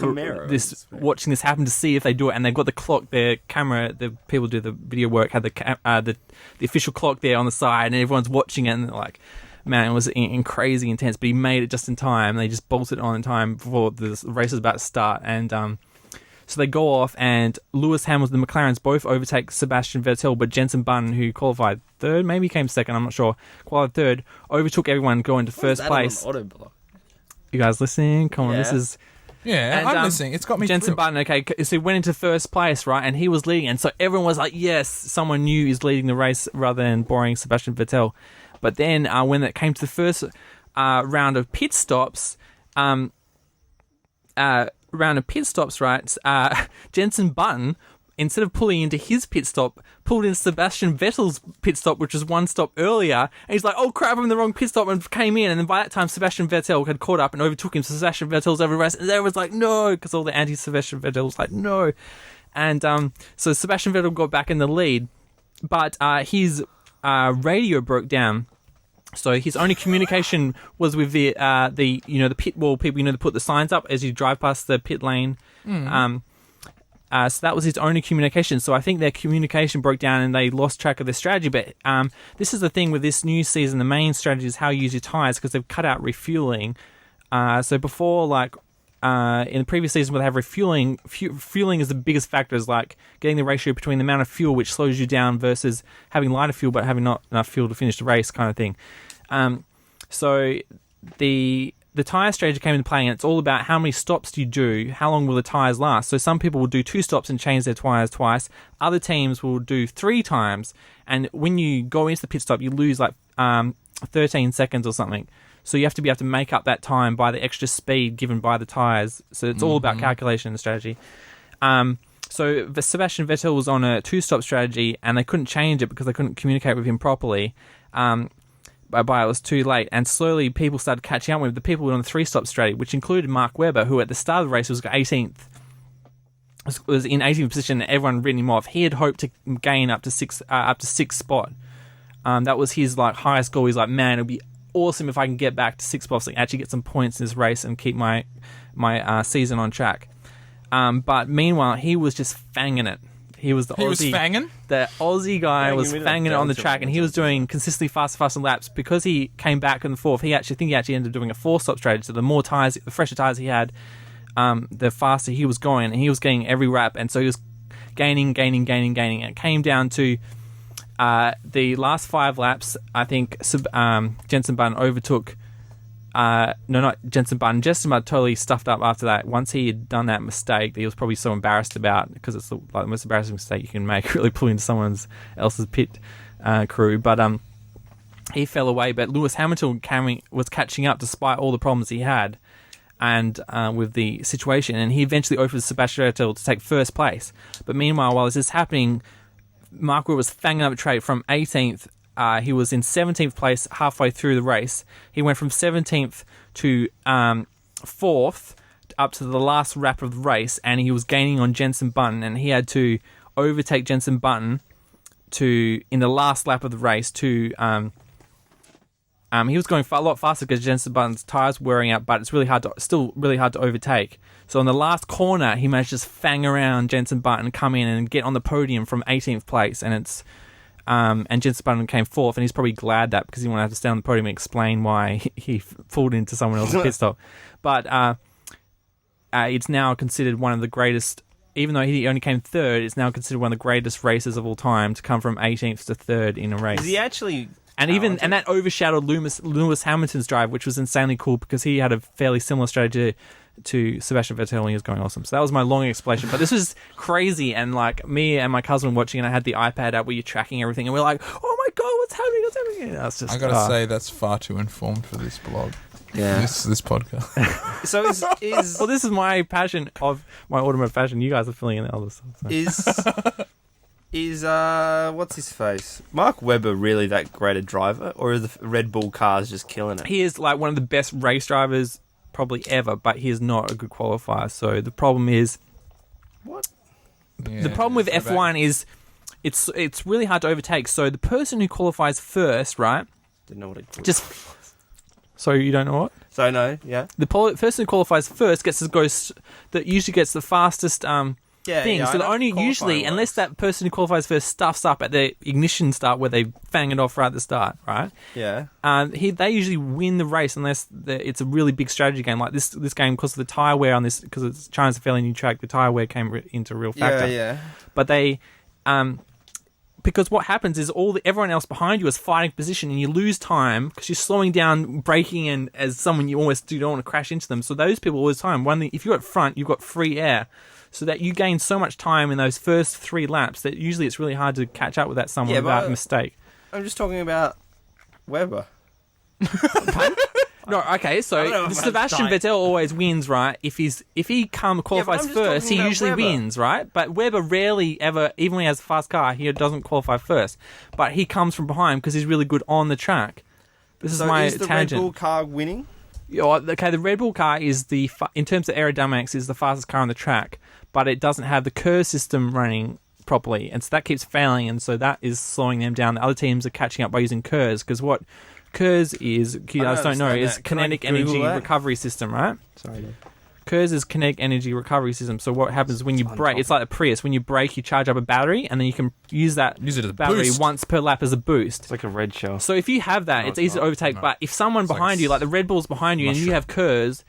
watching this happen to see if they do it. And they've got the clock, their camera, the people who do the video work had the official clock there on the side, and everyone's watching it, and they're like, man, it was crazy intense. But he made it just in time. They just bolted on in time before the race was about to start, and So they go off, and Lewis Hamilton, the McLarens, both overtake Sebastian Vettel, but Jenson Button, who qualified third, maybe came second, I'm not sure, qualified third, overtook everyone, going to first place. You guys listening? Come on, this is... Yeah, And, I'm listening. It's got me Jenson thrilled. Button, okay, so he went into first place, right, and he was leading, and so everyone was like, yes, someone new is leading the race rather than boring Sebastian Vettel. But then when it came to the first round of pit stops, right, Jenson Button, instead of pulling into his pit stop, pulled in Sebastian Vettel's pit stop, which was one stop earlier. And he's like, oh crap, I'm in the wrong pit stop, and came in. And then by that time, Sebastian Vettel had caught up and overtook him. So Sebastian Vettel's over the race. And everyone's like, no, because all the anti-Sebastian Vettel was like, no. And so Sebastian Vettel got back in the lead, but his radio broke down. So his only communication was with the pit wall people, they put the signs up as you drive past the pit lane. So that was his only communication. So I think their communication broke down and they lost track of their strategy. But this is the thing with this new season. The main strategy is how you use your tyres, because they've cut out refueling. So before, in the previous season where they have refueling, fueling is the biggest factor, is like getting the ratio between the amount of fuel which slows you down versus having lighter fuel but having not enough fuel to finish the race kind of thing. So the tyre strategy came into play, and it's all about how many stops do you do, how long will the tyres last. So some people will do 2 stops and change their tyres twice. Other teams will do 3 times, and when you go into the pit stop, you lose 13 seconds or something. So you have to be able to make up that time by the extra speed given by the tyres. So it's all about calculation and strategy. So Sebastian Vettel was on a 2-stop strategy, and they couldn't change it because they couldn't communicate with him properly. By it was too late, and slowly people started catching up with the people on the 3-stop strategy, which included Mark Webber, who at the start of the race was 18th, was in 18th position, and everyone written him off. He had hoped to gain up to 6th spot. That was his highest goal. He's like, man, it'd be awesome if I can get back to 6th spots and actually get some points in this race and keep my season on track. But meanwhile, he was just fanging it. He was fanging? The Aussie guy was fanging it on the track, and he was doing consistently faster laps. Because he came back in the fourth, he actually ended up doing a 4-stop strategy. So the fresher tyres he had, the faster he was going, and he was getting every lap, and so he was gaining. And it came down to the last 5 laps. I think Jenson Button overtook. Not Jenson Button. Jenson Button totally stuffed up after that. Once he had done that mistake that he was probably so embarrassed about, because it's the most embarrassing mistake you can make, really pull into someone else's pit crew. But he fell away. But Lewis Hamilton was catching up despite all the problems he had, and with the situation. And he eventually offers Sebastian Vettel to take first place. But meanwhile, while this is happening, Mark Webber was fanging up a trade from 18th. He was in 17th place halfway through the race. He went from 17th to 4th up to the last lap of the race, and he was gaining on Jenson Button, and he had to overtake Jenson Button in the last lap of the race to... he was going a lot faster because Jenson Button's tyres were wearing out, but it's still really hard to overtake. So in the last corner, he managed to just fang around Jenson Button, come in and get on the podium from 18th place, and it's... and Jenson Button came 4th, and he's probably glad that, because he wanted to have to stay on the podium and explain why he pulled into someone else's pit stop. But it's now considered one of the greatest, even though he only came 3rd, it's now considered one of the greatest races of all time to come from 18th to 3rd in a race. Is he actually... And that overshadowed Lewis Hamilton's drive, which was insanely cool, because he had a fairly similar strategy to Sebastian Vettel, and he was going awesome. So that was my long explanation. But this was crazy, and me and my cousin were watching, and I had the iPad out where you're tracking everything, and we're like, oh my god, what's happening? And that's just, I gotta say, that's far too informed for this blog. Yeah. This podcast. So is well, this is my passion of my automotive passion. You guys are filling in the other stuff. So. Is what's his face? Mark Webber really that great a driver, or are the Red Bull cars just killing it? He is one of the best race drivers probably ever, but he is not a good qualifier. So the problem is, the problem with F1 is it's really hard to overtake. So the person who qualifies first, right? Didn't know what it was. Just so you don't know what? So no, yeah. The person who qualifies first that usually gets the fastest thing. I So the know only qualifying usually, works. unless that person who qualifies first stuffs up at the ignition start where they fang it off right at the start, right? Yeah. They usually win the race unless it's a really big strategy game like this game, because of the tyre wear on this, because China's a fairly new track. The tyre wear came into a real factor. Yeah. But they, because what happens is everyone else behind you is fighting position, and you lose time because you're slowing down, braking, and as someone you almost don't want to crash into them. So those people all the time. If you're at front, you've got free air, so that you gain so much time in those first 3 laps that usually it's really hard to catch up with that someone without a mistake. I'm just talking about Weber. No, okay, so Sebastian Vettel always wins, right? If he qualifies just first, he talking about usually Webber. wins, right? But Webber rarely ever, even when he has a fast car, he doesn't qualify first. But he comes from behind because he's really good on the track. This is my is the tangent. Red Bull car winning? Okay, the Red Bull car is in terms of aerodynamics, is the fastest car on the track, but it doesn't have the KERS system running properly, and so that keeps failing, and so that is slowing them down. The other teams are catching up by using KERS, because what KERS is, you guys don't know, understand is that. Can I kinetic Google energy that? recovery system, right? Sorry. KERS is kinetic energy recovery system. So what happens when you brake? It's like a Prius. When you brake, you charge up a battery, and then you can use it as a battery boost. once per lap as a boost. It's like a red shell. So if you have that, it's easy to overtake. No. But if someone It's like behind you, like the Red Bull's behind you, and you have KERS,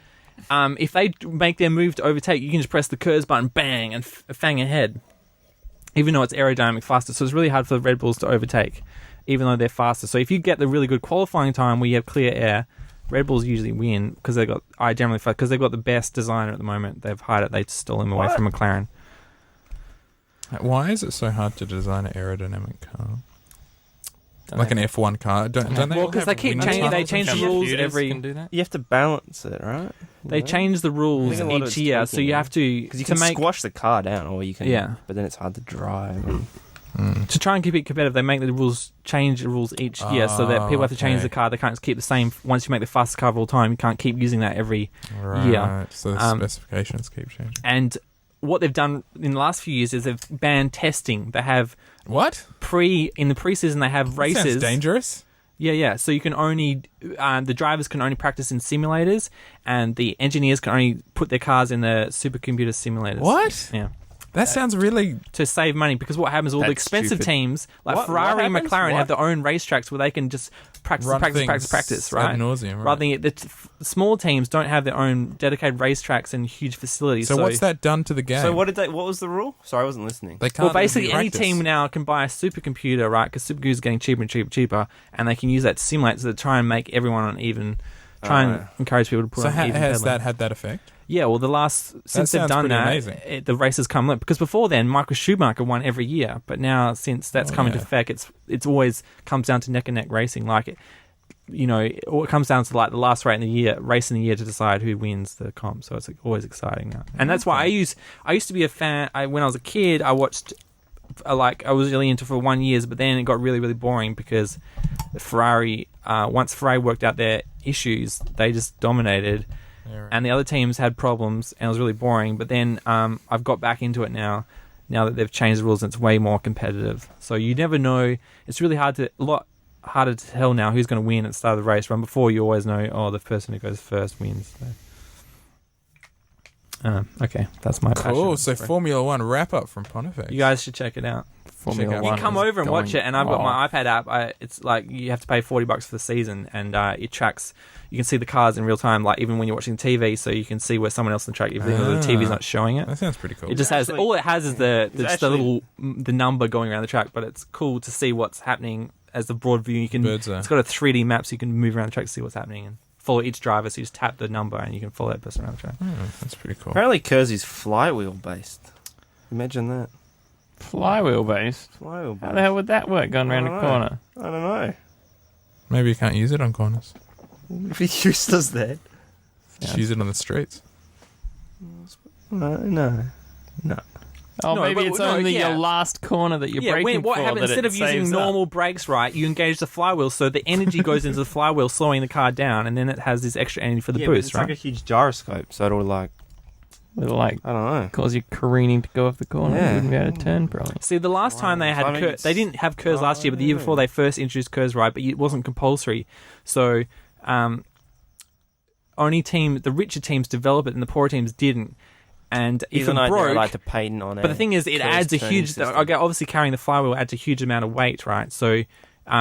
if they make their move to overtake, you can just press the KERS button, bang, and fang ahead. Even though it's aerodynamic faster, so it's really hard for the Red Bulls to overtake, even though they're faster. So if you get the really good qualifying time where you have clear air, Red Bulls usually win because they've got the best designer at the moment. They've hired it. They stole him away from McLaren. Why is it so hard to design an aerodynamic car? Like an F1 car? Don't they? Well, all because have they keep wind changing. They tunnels change and the shit? rules Computers every. can do that. You have to balance it, right? They change the rules I think a lot of each it's year, so tweaking, you yeah. have to Because you to can make squash the car down, or you can. Yeah. But then it's hard to drive. to try and keep it competitive. They make the rules change the rules each year, so that people have to change okay. the car. They can't just keep the same. Once you make the fastest car of all time, you can't keep using that every Right. year. So the specifications keep changing. And what they've done in the last few years is they've banned testing. They have What? in the preseason they have That sounds races. dangerous. Yeah. So you can only the drivers can only practice in simulators, and the engineers can only put their cars in the supercomputer simulators. What? Yeah. That sounds really. To save money, because what happens, all the That's expensive stupid. teams like What Ferrari and happens? McLaren What? have their own racetracks where they can just practice, Run practice, things practice, practice, right? ad nauseam, right. Rather than small teams don't have their own dedicated racetracks and huge facilities. So what's that done to the game? So what was the rule? Sorry, I wasn't listening. They can't Well, basically, any practice. team now can buy a supercomputer, right? Because supercomputers are getting cheaper and cheaper, and they can use that to simulate, so they try and make everyone on even. Try and encourage people to put So on even. has pedaling. that had that effect? Yeah, well, since they've sounds done pretty that, amazing. the races come late. Because before then, Michael Schumacher won every year, but now since that's come into yeah. effect, it's always comes down to neck and neck racing. Like, it comes down to like the last race in the year to decide who wins the comp. So it's always exciting now, and that's why I used to be a fan. When I was a kid, I watched. I was really into it for 1 year, but then it got really, really boring because Ferrari. Once Ferrari worked out their issues, they just dominated. Yeah, right. And the other teams had problems, and it was really boring. But then I've got back into it now that they've changed the rules and it's way more competitive. So you never know. It's really a lot harder to tell now who's going to win at the start of the race. Run before, you always know, the person who goes first wins. So. Okay, that's my Cool. passion. So Formula One wrap up from Pontifex. You guys should check it out. Formula out. One. You come is over and watch it, going and I've got my off. iPad app. It's like you have to pay $40 for the season, and it tracks. You can see the cars in real time, like even when you're watching TV, so you can see where someone else on the track, even though the TV's not showing it. That sounds pretty cool. It just has all it has is the actually- the number going around the track, but it's cool to see what's happening as the broad view. You can Bird's eye. it's got a 3D map, so you can move around the track to see what's happening and follow each driver. So you just tap the number and you can follow that person around the track. That's pretty cool. Apparently, Kersey's flywheel based. Imagine that. Flywheel based. Flywheel based. How the hell would that work going around a I don't know. corner? I don't know. Maybe you can't use it on corners. If he used us that. Just use it on the streets. No. Oh, No, maybe but- it's no, only yeah. your last corner that you're Yeah, braking what for happens that instead it of using saves up. normal brakes, right? You engage the flywheel, so the energy goes into the flywheel, slowing the car down, and then it has this extra energy for the Yeah, but boost, it's right? like a huge gyroscope, so it'll It'll like I don't know. cause you careening to go off the corner. Yeah. You wouldn't be able to turn probably. See, the last time they had I mean, they didn't have KERS last year, but the year before they first introduced KERS, right? But it wasn't compulsory. So, only the richer teams develop it, and the poorer teams didn't. And if Even it though they're broke, allowed to patent on it. but the thing is, it adds a huge. Okay, obviously carrying the flywheel adds a huge amount of weight, right? So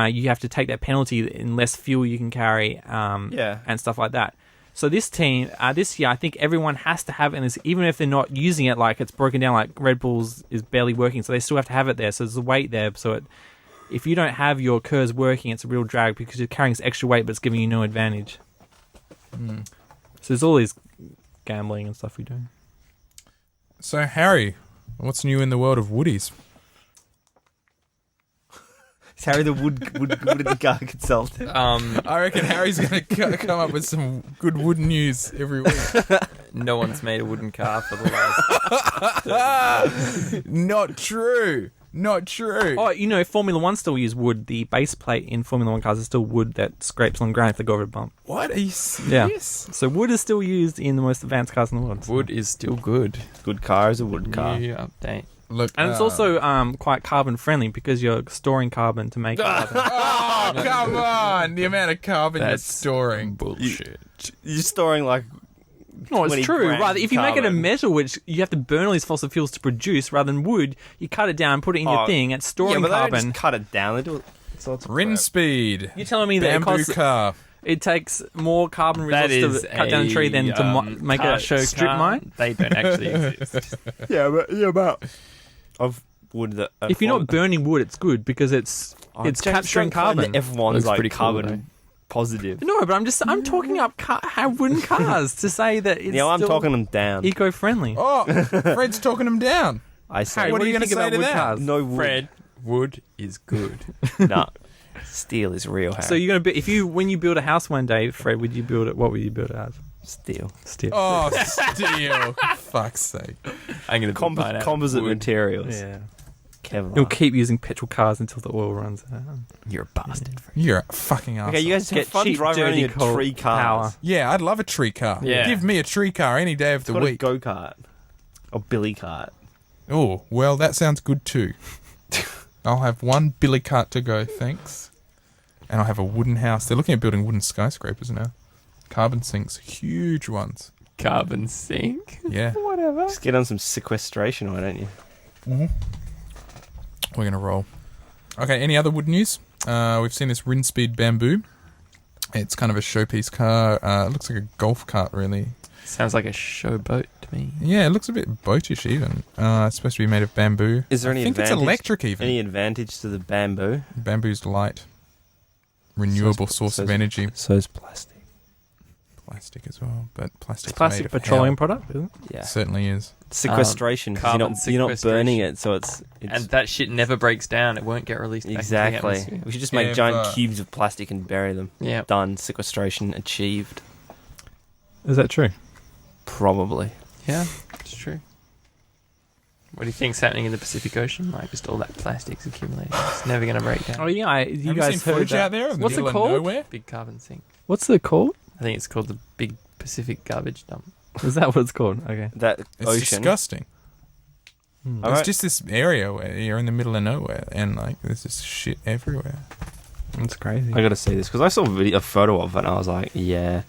you have to take that penalty in less fuel you can carry, and stuff like that. So this team, this year, I think everyone has to have it, and even if they're not using it, like it's broken down, like Red Bull's is barely working, so they still have to have it there. So there's a weight there. So if you don't have your KERS working, it's a real drag because you're carrying this extra weight, but it's giving you no advantage. So there's all these gambling and stuff we do. So, Harry, what's new in the world of woodies? Is Harry the wood car consultant? I reckon Harry's going to come up with some good wood news every week. No one's made a wooden car for the last. Not true. Not true. Oh, Formula One still use wood. The base plate in Formula One cars is still wood that scrapes on ground if they go over a bump. What? Are you serious? Yeah. So wood is still used in the most advanced cars in the world. Wood is still good. Good car is a wood car. New update. Look, And it's also quite carbon friendly because you're storing carbon to make carbon. Oh, come on! The amount of carbon you're storing. Bullshit. You're storing like. No, 20 it's true. grams Right, if you make it of carbon. metal, which you have to burn all these fossil fuels to produce, rather than wood, you cut it down, put it in your thing, it's storing but they don't carbon. just cut it down. They do it. Sorts of Rin crap. speed. You're telling me that Bamboo car. it takes more carbon That resources is to cut down a tree than to make car a show strip car. mine? They don't actually exist. but of wood that. If you're not burning wood, it's good because it's capturing carbon. Everyone's Looks like pretty cool, carbon positive. No, but I'm talking up wooden cars to say that it's I'm still talking them down. eco-friendly. Oh, Fred's talking them down. I say Harry, what what are do you you gonna think say about to wood that? cars? no wood. Fred, wood is good. Nah. Steel is real. Harry. So you're gonna when you build a house one day, Fred, would you build it? What would you build it as? steel. Steel. Oh, steel. Fuck's sake. I'm going to Composite materials. Yeah. Kevlar. You'll keep using petrol cars until the oil runs out. You're a bastard. You're a fucking arsehole. Okay, you guys have Get fun cheap, driving around dirty in coal tree cars. power. Yeah, I'd love a tree car. Yeah. Give me a tree car any day of the Got week. a go-kart. Or billy cart. Oh, well, that sounds good too. I'll have one billy cart to go, thanks. And I'll have a wooden house. They're looking at building wooden skyscrapers now. Carbon sinks, huge ones. Carbon sink? Yeah. Whatever. Just get on some sequestration, why don't you? We're going to roll. Okay, any other wood news? We've seen this Rin Speed Bamboo. It's kind of a showpiece car. It looks like a golf cart, really. Sounds like a showboat to me. Yeah, it looks a bit boatish even. It's supposed to be made of bamboo. Is there any I think advantage? it's electric even. Any advantage to the bamboo? Bamboo's light. Renewable source of energy. So is plastic. Plastic as well, but plastic's It's plastic made of petroleum hell. product, isn't it? Yeah. It certainly is. Sequestration. 'cause Carbon you're not burning sequestration. it, so it's And that shit never breaks down. It won't get released back into the exactly. atmosphere. We should just make Ever. giant cubes of plastic and bury them. Yeah. Done. Sequestration achieved. Is that true? Probably. Yeah, it's true. What do you think's happening in the Pacific Ocean? Like, just all that plastic's accumulating. It's never going to break down. Oh yeah, you Have guys you seen heard footage that? out there of the What's it middle of called? nowhere? Big carbon sink. What's it called? I think it's called the Big Pacific Garbage Dump. Is that what it's called? Okay. That It's ocean. disgusting. All It's right. just this area where you're in the middle of nowhere and like there's just shit everywhere. That's crazy. I gotta see this because I saw a photo of it and I was like, yeah.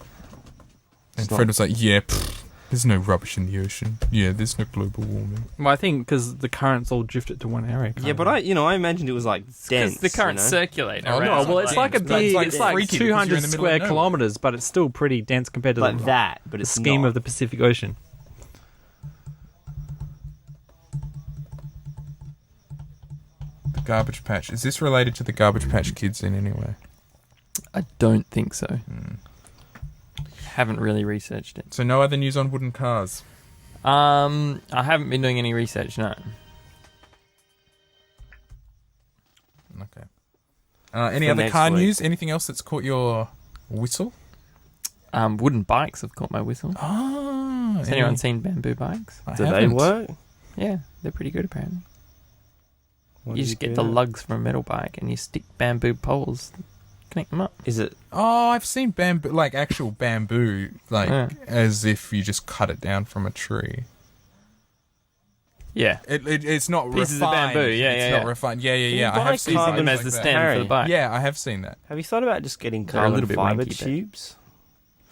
And It's Fred was like, yeah, there's no rubbish in the ocean. Yeah, there's no global warming. Well, I think because the currents all drifted to one area. Yeah, but I imagined it was like dense. Because the currents circulate Oh, around. no, No, well, it's like a It's big. like It's like freaky because you're in 200 the middle of square nowhere. kilometers, but it's still pretty dense compared to like the, that, but the it's scheme not. of the Pacific Ocean. The Garbage Patch. Is this related to the Garbage Patch Kids in any way? I don't think so. Haven't really researched it. So no other news on wooden cars. I haven't been doing any research, no. Okay. Any For other next car week. news? Anything else that's caught your whistle? Wooden bikes have caught my whistle. Oh, Has anyone seen bamboo bikes? I Do they haven't. work? Yeah, they're pretty good apparently. What You do just do get the now? lugs from a metal bike and you stick bamboo poles, connect them up. Is it? Oh, I've seen bamboo, like actual bamboo, like Yeah. as if you just cut it down from a tree. Yeah. It's not Pieces of refined. bamboo, yeah, it's yeah, not yeah. refined. Yeah, yeah, Can yeah. you I buy have seen carbon Using them bikes as like the that. stand for Harry. the bike. Yeah, I have seen that. Have you thought about just getting They're a carbon little bit fiber wanky, but- tubes?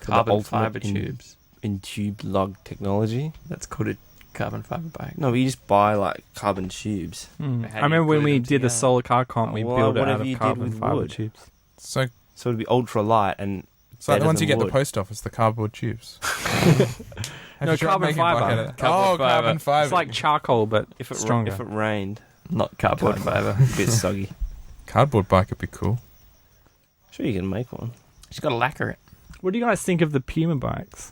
Carbon ultimate fiber in- tubes. In tube lug technology? That's called a carbon fiber bike. No, but you just buy like carbon tubes. How do I you remember when glue we them did the together? solar car comp, we Well, built it out whatever of you did carbon with fiber wood. tubes. So So it'd be ultra light and it's like the better ones you than get at the wood. post office, the cardboard tubes. No, carbon fiber. Carbon fiber. It's like charcoal, but if it stronger. if it rained, Not cardboard fiber. a bit soggy. Cardboard bike would be cool. Sure, you can make one. She's got to lacquer it. What do you guys think of the Puma bikes?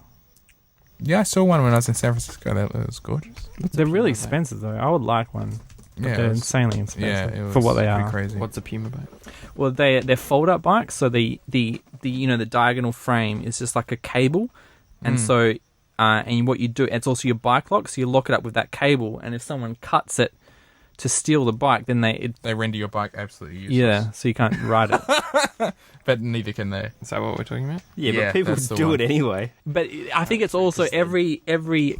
Yeah, I saw one when I was in San Francisco. That was gorgeous. They're really expensive, though. I would like one. But Yeah, they're it was- insanely expensive it was for what they pretty are. Crazy. What's a Puma bike? Well, they're fold-up bikes, so the the diagonal frame is just like a cable, and so and what you do, it's also your bike lock, so you lock it up with that cable, and if someone cuts it to steal the bike, then They render your bike absolutely useless. yeah, so you can't ride it. But neither can they. Is that what we're talking about? Yeah, Yeah, but people that's the do one. it anyway. But I think it's also every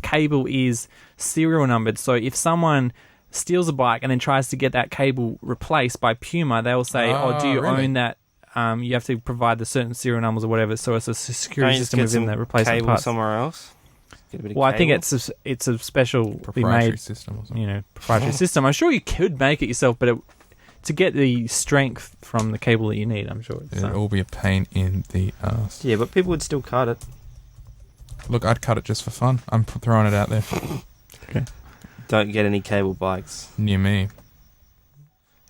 cable is serial numbered. So if someone steals a bike and then tries to get that cable replaced by Puma, they will say, "Oh, do you really? own that?" You have to provide the certain serial numbers or whatever. So it's a Can't security you just system get within some the replacement cable parts. somewhere else? Get a bit of Well, I think cable? it's a special Proprietary made system or something. proprietary system. I'm sure you could make it yourself, but to get the strength from the cable that you need, I'm sure. It'd all be a pain in the ass. Yeah, but people would still cut it. Look, I'd cut it just for fun. I'm throwing it out there. Don't get any cable bikes. Near me.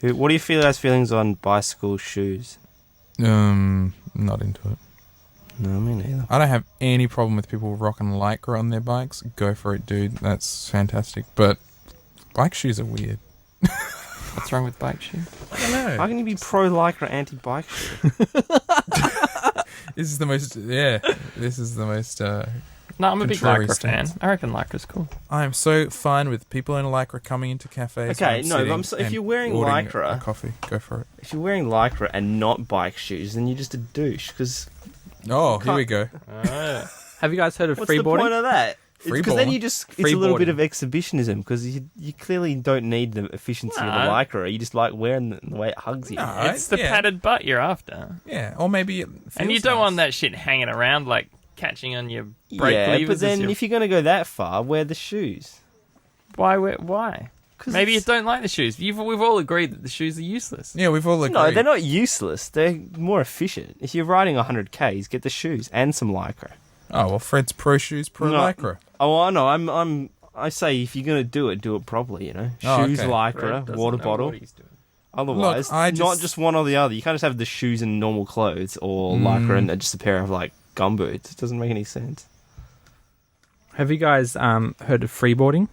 What do you feel as feelings on bicycle shoes? Not into it. No, me neither. I don't have any problem with people rocking Lycra on their bikes. Go for it, dude. That's fantastic. But bike shoes are weird. What's wrong with bike shoes? I don't know. How can you be pro Lycra anti bike shoe? This is the most. Yeah. This is the most. No, I'm a big Contrary Lycra fan. stance. I reckon Lycra's cool. I am so fine with people in Lycra coming into cafes. Okay, and no, but sitting I'm so- if and you're wearing ordering Lycra- a coffee, go for it. If you're wearing Lycra and not bike shoes, then you're just a douche. Because Oh, here we go. Have you guys heard of what's the point freeboarding? of that? Because then Freeballing? you just it's a little bit Freeboarding. of exhibitionism because you clearly don't need the efficiency of the No. Lycra. You just like wearing the way it hugs you. No. It's the yeah. padded butt you're after. Yeah, or maybe it And you feels don't nice. want that shit hanging around like catching on your brake Yeah, levers. but as then you're- if you're going to go that far, wear the shoes. Why? 'Cause Maybe you it's- don't like the shoes. We've all agreed that the shoes are useless. Yeah, we've all agreed. No, they're not useless. They're more efficient. If you're riding 100Ks, get the shoes and some Lycra. Oh well, Fred's pro shoes, pro No. Lycra. Oh, I know. I say if you're going to do it properly, you know. Oh, Shoes, okay. Lycra, Fred doesn't water know bottle. what he's doing. Otherwise, Look, I not just- just one or the other. You can't just have the shoes and normal clothes or Lycra and just a pair of like gumboots. It doesn't make any sense. Have you guys heard of freeboarding?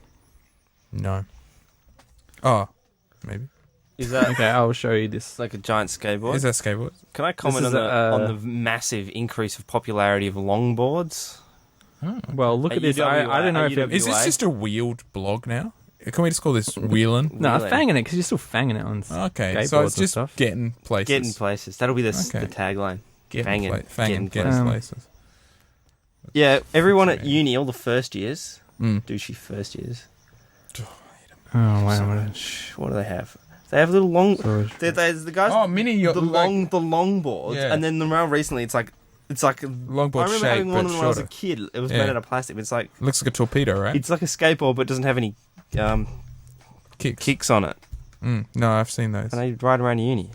No. Oh, maybe. Is that Okay, I'll show you this. like a giant skateboard? Is that skateboard? Can I comment is on the massive increase of popularity of longboards? Well, look At at this. I don't know if it, Is this just a wheeled blog now? Can we just call this wheeling? no, Really? fanging it because you're still fanging it on. Okay, so skateboards it's and just stuff. getting places. Getting places. That'll be the Okay. tagline. Getting fanging, fanging, getting getting places. places. Yeah, everyone at uni, all the first years, Mm. douchey first years. Oh, wait a minute. What do they have? They have little long. Storage. There's the guys. Oh, mini yacht, the like- longboards, Yeah. and then around recently, it's like Longboard I remember shape, having one but when I was a shorter. kid. It was Yeah. made out of plastic. But it's like Looks like a torpedo, right? it's like a skateboard, but doesn't have any Kicks. kicks on it, No, I've seen those. and they ride around uni.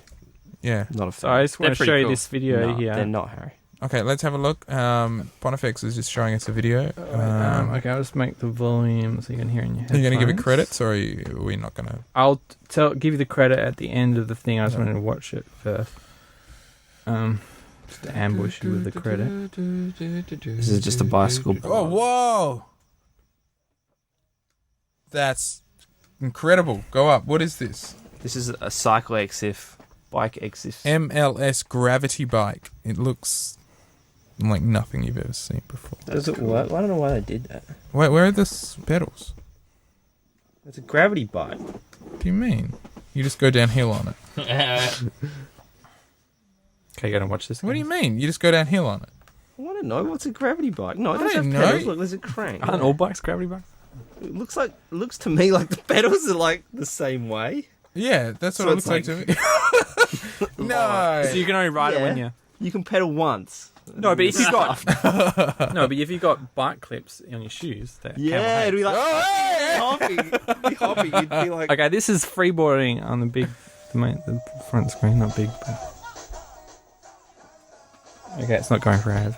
Yeah. Not a So fan. I just want They're to pretty show you cool. this video No, here. they're not, Harry. Okay, let's have a look. Pontifex is just showing us a video. Okay, I'll just make the volume so you can hear in your Are you going to give it headphones. credits, or are we not going to? I'll give you the credit at the end of the thing. I just wanted to watch it first. Just to ambush you with the credit. This is just a bicycle. Oh, whoa! That's incredible. Go up. What is this? This is a cycle XF, bike XF. MLS gravity bike. It looks like nothing you've ever seen before. Does it work? I don't know why they did that. Wait, where are the pedals? It's a gravity bike. What do you mean? You just go downhill on it. Okay, you gotta watch this. What do you mean? You just go downhill on it? I want to know what's a gravity bike. No, it I doesn't don't have know. pedals. Look, there's a crank. Aren't all bikes gravity bikes? It looks to me like the pedals are like the same way. Yeah, that's what So it looks it's like to me. No. So you can only ride it when Yeah. you. You can pedal once. No, but if you've got but if you've got bike clips on your shoes, that Yeah, it'd be like hopping. You'd be like, Okay, this is freeboarding on the front screen, not big. But... Okay, it's not going for ads.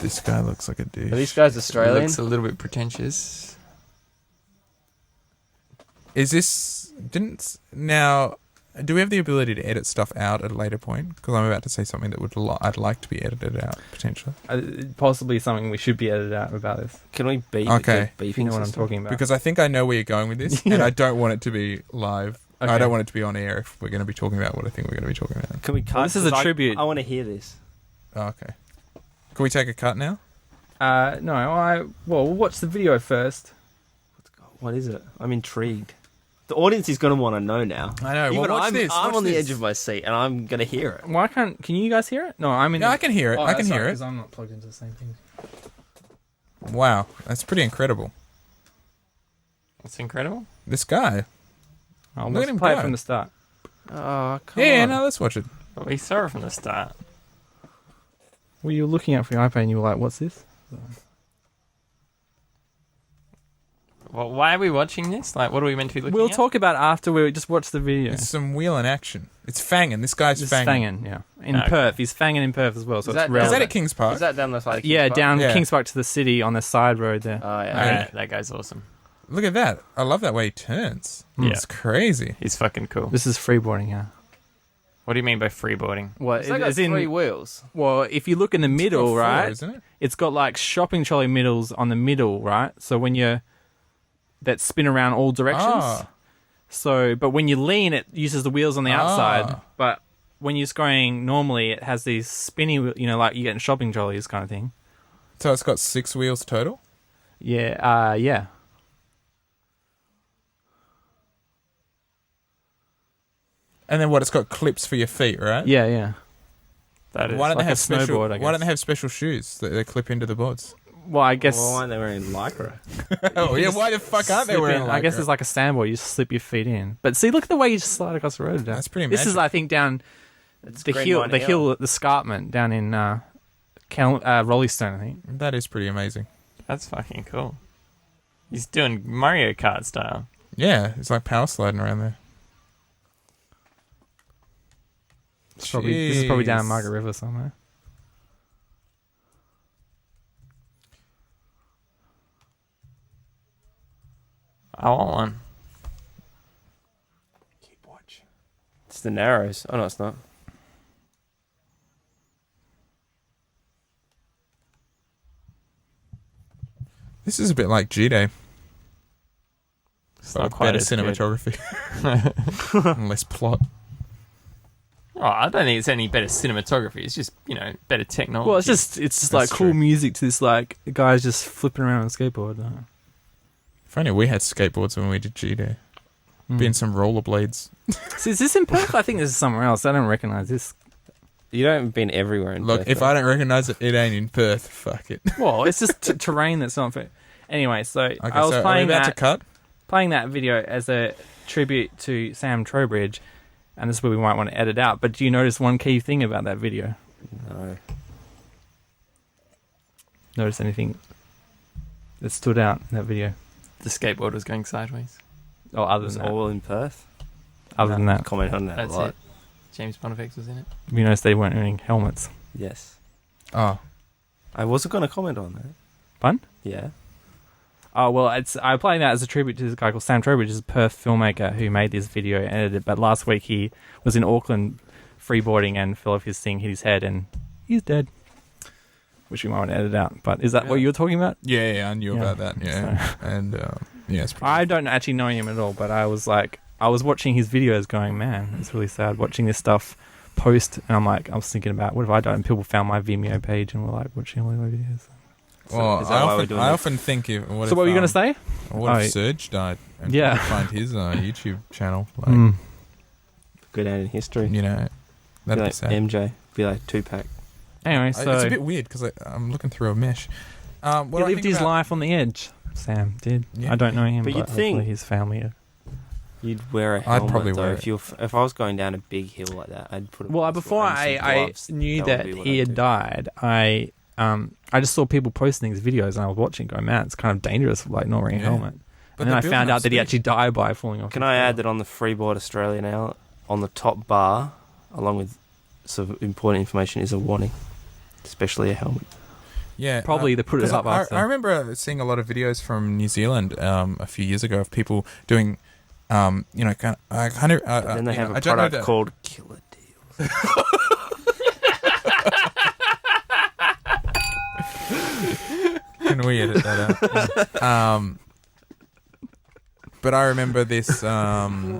This guy looks like a douche. are these guys It Australian? looks a little bit pretentious. Is this now? Do we have the ability to edit stuff out at a later point? Because I'm about to say something that I'd like to be edited out potentially. Possibly something we should be edited out about this. Can we beep? Okay. If you know what I'm talking about. Because I think I know where you're going with this, and I don't want it to be live. Okay. I don't want it to be on air if we're going to be talking about what I think we're going to be talking about. Can we cut? Well, this is a 'Cause tribute. I want to hear this. Oh, okay. Can we take a cut now? No, we'll watch the video first. What is it? I'm intrigued. The audience is going to want to know now. I know. Even Well, watch I'm, this. I'm watch on the this. edge of my seat, and I'm going to hear it. Why can't? Can you guys hear it? No, I'm in. Yeah, I can hear it. I can hear it. Because I'm not plugged into the same thing. Wow, that's pretty incredible. It's incredible. This guy. Oh, Look let's at him play go. it from the start. Oh, come Yeah, on. no, let's watch it. Well, we saw it from the start. Well, you were looking at for your iPad and you were like, "What's this?" Well, why are we watching this? Like, what are we meant to be looking We'll at? talk about it after we just watch the video. It's some wheel in action. It's Fangin. This guy's This is Fangin. Fangin, yeah, in Okay. Perth. He's Fangin in Perth as well, so Is it's that Is relevant. that at Kings Park? Is that down the side of Kings Yeah, Park? down Yeah. Kings Park to the city on the side road there. Oh, yeah. Okay. Yeah, that guy's awesome. Look at that. I love that way he turns. Yeah. It's crazy. He's fucking cool. This is freeboarding, yeah. What do you mean by freeboarding? Well, It's like got three wheels. well, if you look in the middle, Got four, right, Isn't it? it's got like shopping trolley middles on the middle, right? So when you're that spin around all directions. Ah. So, but when you lean, it uses the wheels on the outside. Ah. But when you're going normally, it has these spinny, like you get in shopping trolleys kind of thing. So it's got 6 wheels total? Yeah, yeah. And then what? It's got clips for your feet, right? Yeah, yeah. That is. Why don't like they a have special? snowboard, I Why don't guess. they have special shoes that they clip into the boards? Well, I guess. Well, why aren't they wearing lycra? Oh yeah, why the fuck aren't they slip wearing? in. I guess it's like a sandboard. You just slip your feet in. But see, look at the way you just slide across the road. That's pretty This is, magic. I think, down the Green hill, Mine the Hill. escarpment down in Rollystone, I think. That is pretty amazing. That's fucking cool. He's doing Mario Kart style. Yeah, it's like power sliding around there. This is probably down in Jeez. Margaret River somewhere. I want one. Keep watching. It's the Narrows. Oh, no, it's not. This is a bit like G-Day, It's but not with quite better as good. cinematography and less plot. Oh, I don't think it's any better cinematography. It's just, better technology. Well, it's just That's like cool true. music to this like guys just flipping around on a skateboard. If only we had skateboards when we did G-Day. Be in some rollerblades. So is this in Perth? I think this is somewhere else. I don't recognise this. You don't been everywhere in Look, Perth, if though. I don't recognise it, it ain't in Perth. Fuck it. Well, it's just terrain that's not fair. Anyway, so Okay, I was so are we playing about to that. cut? Playing that video as a tribute to Sam Trowbridge, and this is where we might want to edit out. But do you notice one key thing about that video? No. Notice anything that stood out in that video? the skateboard was going sideways. Oh, other Was than that. all in Perth? Other than that, Comment on that That's a lot. it. James Pontifex was in it. we noticed they weren't wearing helmets. Yes. Oh, I wasn't going to comment on that. Fun? Yeah. Oh, well, I'm playing that as a tribute to this guy called Sam Trowbridge, who's a Perth filmmaker who made this video and edited it. But last week he was in Auckland freeboarding and fell off his thing, hit his head, and he's dead. Which we might want to edit out. But is that what you were talking about? yeah, I knew Yeah. about that. Yeah, and yeah, it's pretty. I don't actually know him at all, but I was watching his videos going, man, it's really sad watching this stuff post. And I was thinking about, what if I died and people found my Vimeo page and were like watching all my videos? Well, is that why we're doing I this? often think if what So if, what were you going to say? What Oh, if Serge died and yeah. people find his YouTube channel? Like, Mm. Go down in history. you know, Be that'd be like sad. MJ. Be like Tupac. Anyway, so It's a bit weird because I'm looking through a mesh. What he do I lived think his about- life on the edge. Sam did. Yeah. I don't know him, But but you'd think- hopefully his family. You'd wear a helmet. probably though. wear it. If I was going down a big hill like that, I'd put. Well, before I knew that he had died, I just saw people posting these videos, and I was watching, going, man, it's kind of dangerous, like not wearing a helmet. But And then I they're found building up out that he speed. actually died by falling off. Can his I wall. add that on the Freeboard Australia now, on the top bar, along with some important information, is a warning, especially a helmet. Yeah, Probably they put it 'cause up after. I remember seeing a lot of videos from New Zealand a few years ago of people doing, kind of. Then they have a product called Killer Deals. Can we edit that out? But I remember this. We're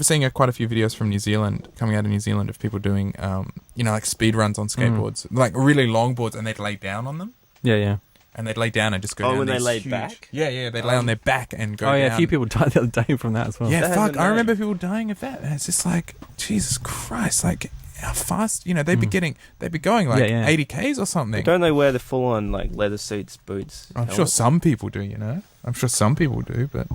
seeing quite a few videos from New Zealand, coming out of New Zealand, of people doing, like speed runs on skateboards, like really long boards, and they'd lay down on them, Yeah. and they'd lay down and just go down. when they these laid huge- back? Yeah, they'd lay on their back and go. Oh yeah, down. a few people died the other day from that as well. Yeah, That has fuck. a I name. remember people dying of that. And it's just like, Jesus Christ, like how fast, they'd be going like Yeah. 80 Ks or something. Don't they wear the full-on like leather suits, boots? I'm sure helmets? some people do, I'm sure some people do, but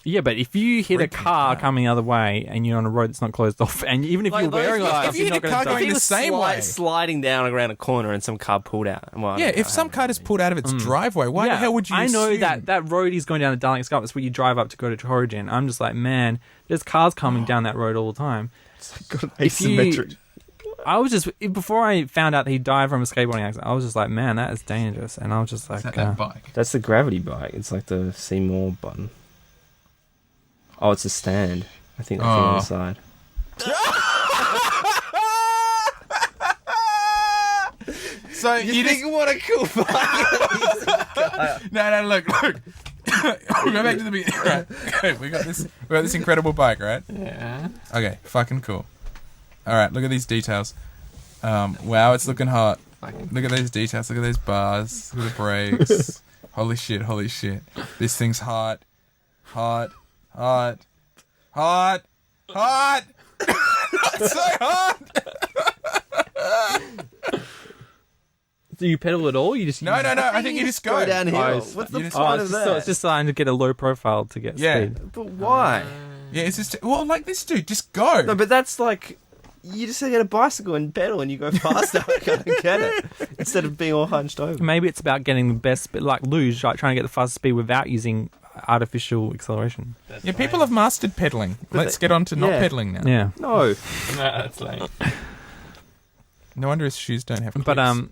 Yeah, but if you hit a Freaking car car. coming the other way and you're on a road that's not closed off, and even if Like you're those wearing guys- lights, if you you're hit not a going car to going die. the same way. sliding down around a corner and some car pulled out. Well, yeah, if some car just pulled out of its driveway, why the hell would you I know assume? that road he's going down to Darling Scarp. That's where you drive up to go to Torrigen. I'm just like, man, there's cars coming down that road all the time. If you- I was just, before I found out that he died from a skateboarding accident, I was just like, man, that is dangerous. And I was just like, bike? That's the gravity bike. It's like the see more button. Oh, it's a stand. I think that's on the side. So you just what a cool bike! no, look. We'll go back to the beginning. Right. Okay, we got this incredible bike, right? Yeah. Okay, fucking cool. All right, look at these details. Wow, it's looking hot. Look at those details. Look at those bars. Look at the brakes. Holy shit! This thing's hot. It's so hot. do you pedal at all? You just No. I think you just go downhill. Oh, What's you the just- point Oh, of it's, that? so it's just trying to get a low profile to get Yeah. speed. But why? Yeah, it's just like this dude. Just go. No, but that's like you just get a bicycle and pedal and you go faster. I can't get it. Instead of being all hunched over. Maybe it's about getting the best speed, like luge, like trying to get the fastest speed without using artificial acceleration. Yeah, people have mastered pedaling. Let's get on to not yeah. pedaling now. Yeah. No. That's lame. No wonder his shoes don't have. But clips.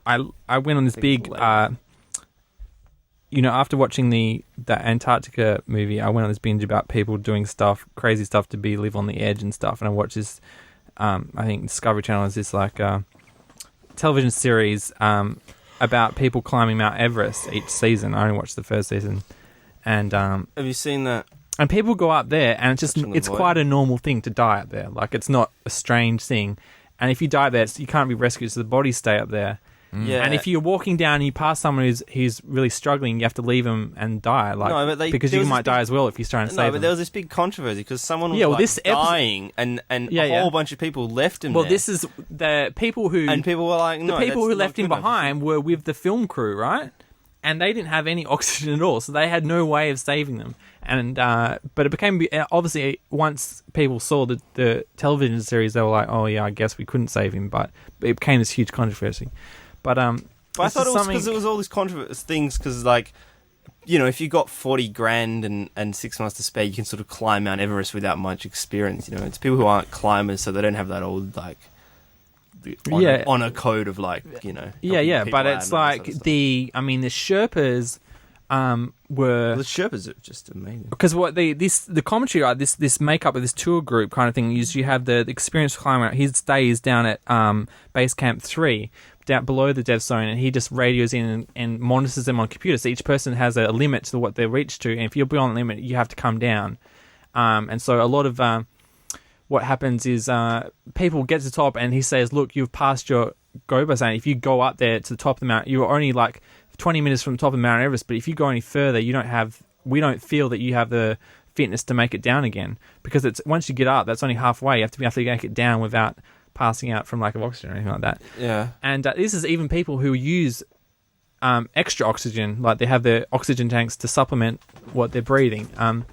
I went on this big after watching the Antarctica movie, I went on this binge about people doing crazy stuff to live on the edge and stuff, and I watched this I think Discovery Channel has this like television series about people climbing Mount Everest each season. I only watched the first season. And Have you seen that? and people go up there and Touching the it's void. quite a normal thing to die up there. Like it's not a strange thing. And if you die there, you can't be rescued, so the bodies stay up there. Yeah. And if you're walking down and you pass someone who's really struggling, you have to leave them and die. Like, No, but because there you was might this die as well if you're trying to No, save but them. there was this big controversy because someone was Yeah, well, like, this episode- dying and Yeah, a yeah. whole bunch of people left him Well, there. this is the people who and people were like, no, the people that's who not left him good enough. behind were with the film crew, right? And they didn't have any oxygen at all, so they had no way of saving them. And but it became obviously once people saw the television series, they were like, "Oh yeah, I guess we couldn't save him." But it became this huge controversy. But But I this thought is it was something- because it was all these controversial things. Because like, if you got 40 grand and 6 months to spare, you can sort of climb Mount Everest without much experience. It's people who aren't climbers, so they don't have that old like. Honor code of like yeah, helping but people it's out and all that like sort of stuff. the Sherpas were. Well, the Sherpas are just amazing. Because what the commentary, right, this makeup of this tour group kind of thing is you have the experienced climber. He stays down at base camp 3, down below the death zone, and he just radios in and monitors them on computers. So each person has a limit to what they're reached to, and if you're beyond the limit, you have to come down. And so a lot of what happens is people get to the top, and he says, "Look, you've passed your go-by zone. If you go up there to the top of the mountain, you're only like 20 minutes from the top of Mount Everest. But if you go any further, we don't feel that you have the fitness to make it down again, because it's once you get up, that's only halfway. You have to be able to make it down without passing out from lack of oxygen or anything like that." Yeah. And this is even people who use extra oxygen. Like they have their oxygen tanks to supplement what they're breathing. And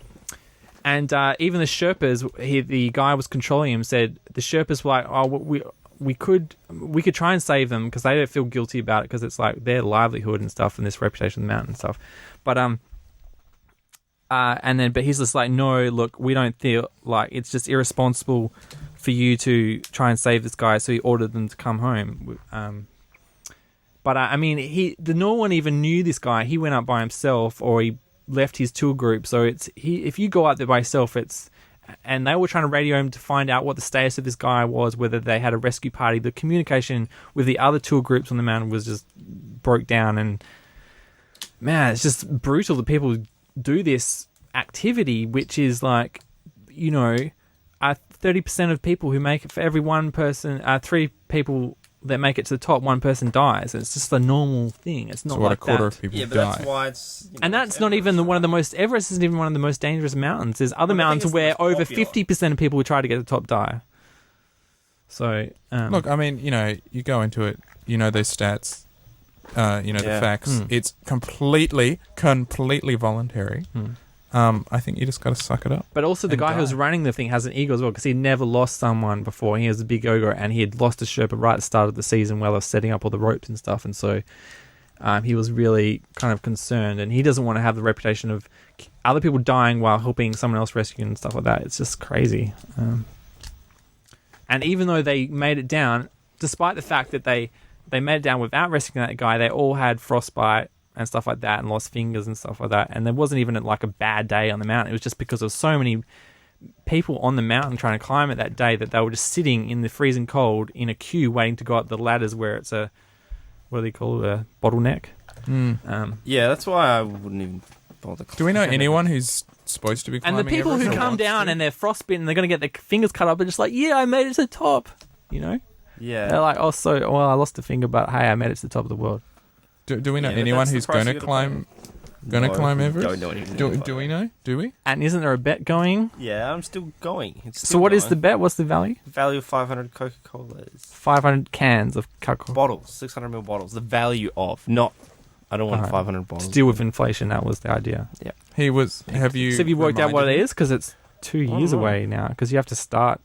even the Sherpas, the guy was controlling him, said the Sherpas were like, "Oh, we could try and save them because they don't feel guilty about it because it's like their livelihood and stuff and this reputation of the mountain and stuff." But but he's just like, "No, look, we don't feel like it's just irresponsible for you to try and save this guy." So he ordered them to come home. But I mean, no one even knew this guy. He went up by himself, or he left his tour group. So if you go out there by yourself, and they were trying to radio him to find out what the status of this guy was, whether they had a rescue party. The communication with the other tour groups on the mountain was just broke down, and man, it's just brutal that people do this activity, which is like, 30% of people who make it, for every one person, 3 people that make it to the top, 1 person dies. It's just a normal thing. It's not So what, like a quarter that. of people Yeah, but die. that's why it's... And that's not even one of the most... Everest isn't even one of the most dangerous mountains. There's other Well, I think mountains it's the where most over popular. 50% of people who try to get to the top die. So, Look, I mean, you go into it, those stats, the Yeah. facts. It's completely voluntary. I think you just got to suck it up. But also the and guy who was die. running the thing has an ego as well, because he never lost someone before. He has a big ego, and he had lost a Sherpa right at the start of the season while they were setting up all the ropes and stuff. And so he was really kind of concerned, and he doesn't want to have the reputation of other people dying while helping someone else rescue and stuff like that. It's just crazy. And even though they made it down, despite the fact that they made it down without rescuing that guy, they all had frostbite and stuff like that, and lost fingers and stuff like that. And there wasn't even like a bad day on the mountain. It was just because there was so many people on the mountain trying to climb it that day that they were just sitting in the freezing cold in a queue waiting to go up the ladders where it's a, what do they call it, a bottleneck. Yeah, that's why I wouldn't even bother. Do we know anyone who's supposed to be And climbing the people who Everest or come wants down to? and they're frostbitten and they're going to get their fingers cut up, they're just like, yeah, I made it to the top. Yeah. They're like, I lost a finger, but hey, I made it to the top of the world. Do we know Yeah, but anyone that's the who's price going to you gotta climb? pay. Going to No, climb we Everest? don't know anything Do about we it. know? Do we? And isn't there a bet going? Yeah, I'm still going. It's So still what is the going. bet? What's the value? The value of 500 Coca-Colas? 500 cans of Coca-Cola. Bottles, 600ml bottles. The value of, not... I don't want Alright. 500 bottles. To deal with inflation, that was the idea. He was. Have you? So have you worked out what it reminded is? Because it's 2 years know. away now. Because you have to start.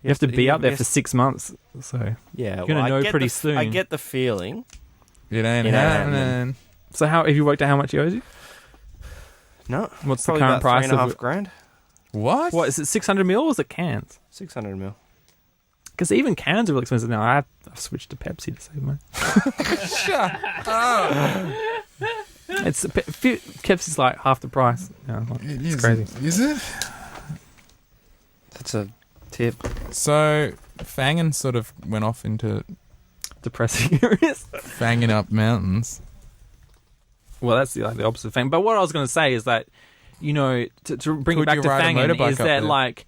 You have to be up there for 6 months. So Yeah, You're gonna know I get pretty the- soon. I get the feeling. It ain't It ain't happening. how have you worked out how much he owes you? No. What's the Probably current about price of 3.5 grand. What? what is it? 600 mil or is it cans? 600ml. Because even cans are really expensive now. I've switched to Pepsi to save money. Shut up. It's Pepsi's like half the price. Yeah, it's crazy. Is it? That's a tip. So, Fangin sort of went off into Depressing areas. fanging up mountains. Well, that's the opposite thing. But what I was going to say is that, to bring Could it back you to ride a Fangin, motorbike is up that there? like,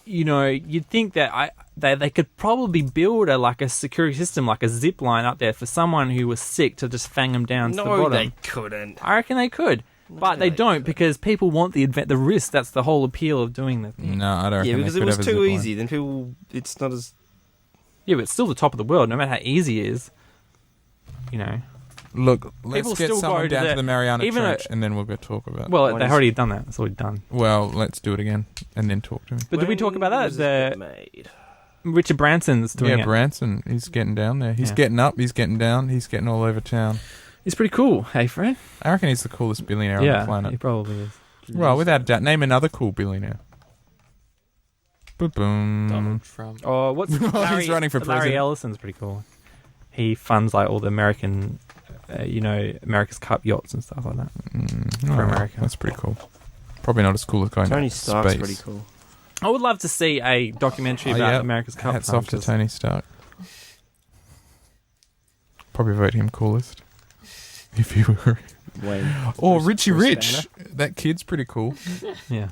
you'd think that they could probably build a security system, like a zip line up there for someone who was sick to just fang them down to the No, bottom. they couldn't. I reckon they could, but they don't because people want the risk. That's the whole appeal of doing the thing. No, I don't reckon Yeah, they because could it was have a too zip line. easy. Then people... It's not as... Yeah, but it's still the top of the world, no matter how easy it is. Look, let's People get still someone go to down to the- the Mariana even Trench and then we'll go talk about it. Well, What they've is- already done that. It's already done. Well, let's do it again and then talk to him. But did we talk about When that? was this The made? Richard Branson's doing Yeah, it. Branson, he's getting down there. He's Yeah. getting up, he's getting down, he's getting all over town. He's pretty cool. Hey, Fred. I reckon he's the coolest billionaire on the Yeah, he planet. probably is. Well, without a doubt. Name another cool billionaire. Boom. Donald Trump. Oh, what's He's running for Larry president. Ellison's pretty cool. He funds like all the American, America's Cup yachts and stuff like that. For America. That's pretty cool. Probably not as cool as going Tony to Stark's space. pretty cool. I would love to see a documentary Oh, about yeah. America's Cup. Hats off to Just- Tony Stark. Probably vote him coolest. If you were. Wayne. Or Bruce- Richie Bruce Rich. That kid's pretty cool. Yeah,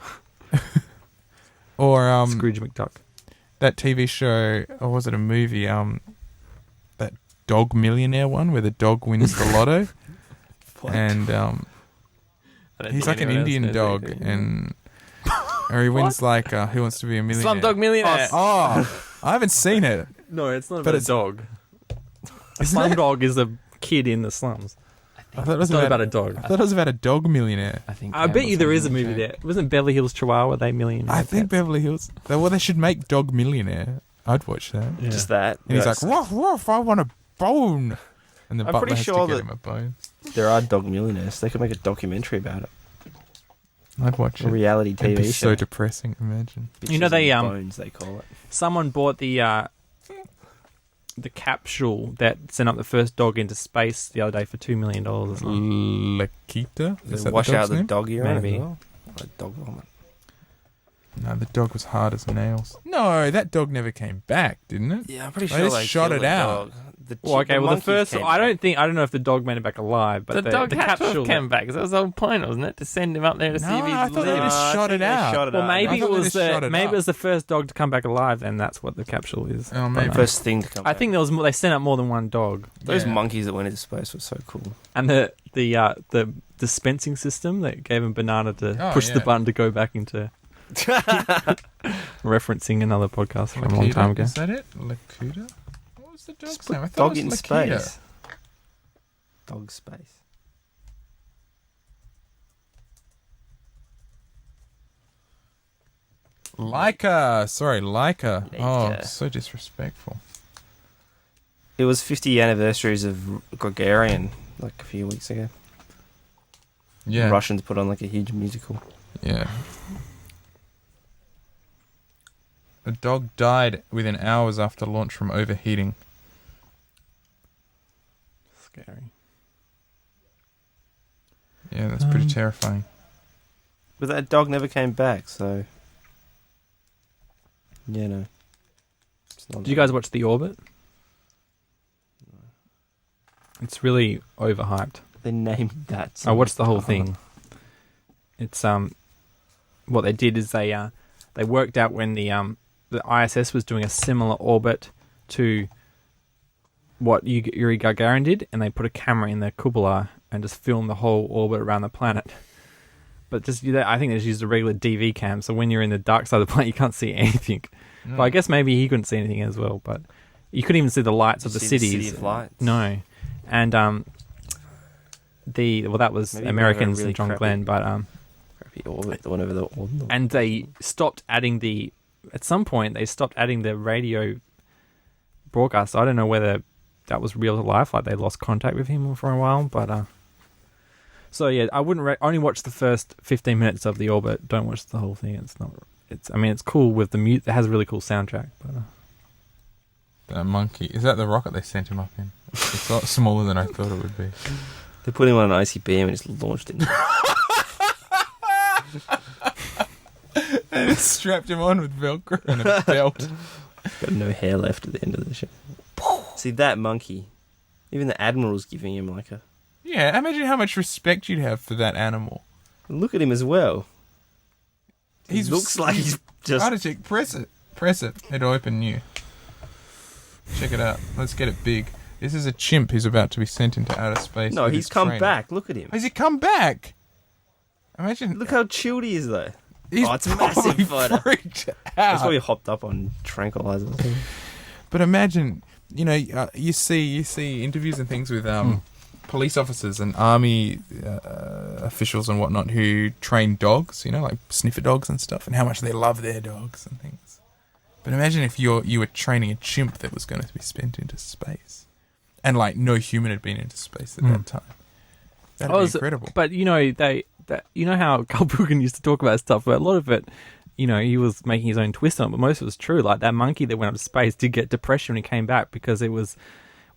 Or Scrooge McDuck. that TV show, or was it a movie? That Dog Millionaire one where the dog wins the lotto, and he's like an Indian dog, and or he wins like Who Wants to Be a Millionaire? Slumdog Millionaire. Oh, I haven't seen it. No, it's not But about it's- a dog. A slumdog is a kid in the slums. I thought it was It's not about about a dog. I thought it was about a dog millionaire. I think. I bet you there is a Campbell's movie there. Wasn't Beverly Hills Chihuahua they millionaire? I think pets? Beverly Hills. Well, they should make Dog Millionaire. I'd watch that. Yeah. Just that. And he's like, That's- woof, woof, I want a bone. And the I'm butler pretty has sure to get that- him a bone. there are dog millionaires. They could make a documentary about it. I'd watch A it. reality It'd be TV so show. depressing, imagine. You know, they, Bitches and bones, they call it. Someone bought the capsule that sent up the first dog into space the other day for $2 million or something. Lakita? They Is that wash the out dog's the name? dog urine Maybe. as well. Like dog vomit. No, the dog was hard as nails. No, that dog never came back, didn't it? Yeah, I'm pretty They sure just they shot killed it the out. dog. Well, okay, well, the monkeys first, came I back. don't know if the dog made it back alive, but the dog had to have capsule. came back. 'Cause that was the whole point, wasn't it? To send him up there to see No, if he I thought they lived. just I shot think it they out. shot it Well, out. maybe I it thought they was just shot it maybe up. it was the first dog to come back alive, and that's what the capsule is. Oh, maybe. First thing to come I back. think there was more, they sent up more than one dog, Those Yeah. monkeys that went into space were so cool. and the dispensing system that gave him banana to Oh, push the yeah. button to go back into referencing another podcast from a long time ago. Is that it? Lakuta? What was the dog's Just put name? I thought dog it in was Lakita. space. Dog space. Leica. Sorry, Leica. Leica. Oh, so disrespectful. It was 50 anniversaries of Gregarian, like a few weeks ago. Yeah. Russians put on like a huge musical. Yeah. A dog died within hours after launch from overheating. Scary. Yeah, that's pretty terrifying. But that dog never came back, so. Yeah, no. It's not Did you guys watch The Orbit? It's really overhyped. They named that. I watched the whole thing. It's what they did is they worked out when the ISS was doing a similar orbit to what Yuri Gagarin did, and they put a camera in the cupola and just filmed the whole orbit around the planet. But I think they just used a regular DV cam, so when you're in the dark side of the planet, you can't see anything. Mm. But I guess maybe he couldn't see anything as well. But you couldn't even see the lights of the See the cities. City of Lights? No, and that was Maybe Americans really and John crappy- Glenn, but Crappy orbit, whatever the orbit. and they stopped adding at some point they stopped adding the radio broadcast. I don't know whether that was real life, like they lost contact with him for a while, but so yeah, I wouldn't only watch the first 15 minutes of The Orbit. Don't watch the whole thing. It's cool with the mute. It has a really cool soundtrack, but That monkey. Is that the rocket they sent him up in? It's a lot smaller than I thought it would be. They put him on an ICBM and just launched it. They just strapped him on with Velcro and a belt. Got no hair left at the end of the show. See that monkey? Even the admiral's giving him like a Yeah, imagine how much respect you'd have for that animal. look at him as well. He He's looks like he's just. Artichoke, press it. It'll open new. Check it out. Let's get it big. This is a chimp who's about to be sent into outer space. No, with he's his come trainer. back. Look at him. Has he come back? Imagine. Look how chilled he is, though. He's Oh, it's probably massive photo. freaked He's out. probably hopped up on tranquilizers. But imagine, you see interviews and things with police officers and army officials and whatnot who train dogs, like sniffer dogs and stuff, and how much they love their dogs and things. But imagine if you were training a chimp that was going to be sent into space, and like no human had been into space at that time. That'd be incredible. But you know how Carl Bugan used to talk about stuff, but a lot of it, he was making his own twist on it, but most of it was true. Like that monkey that went up to space did get depression when he came back because it was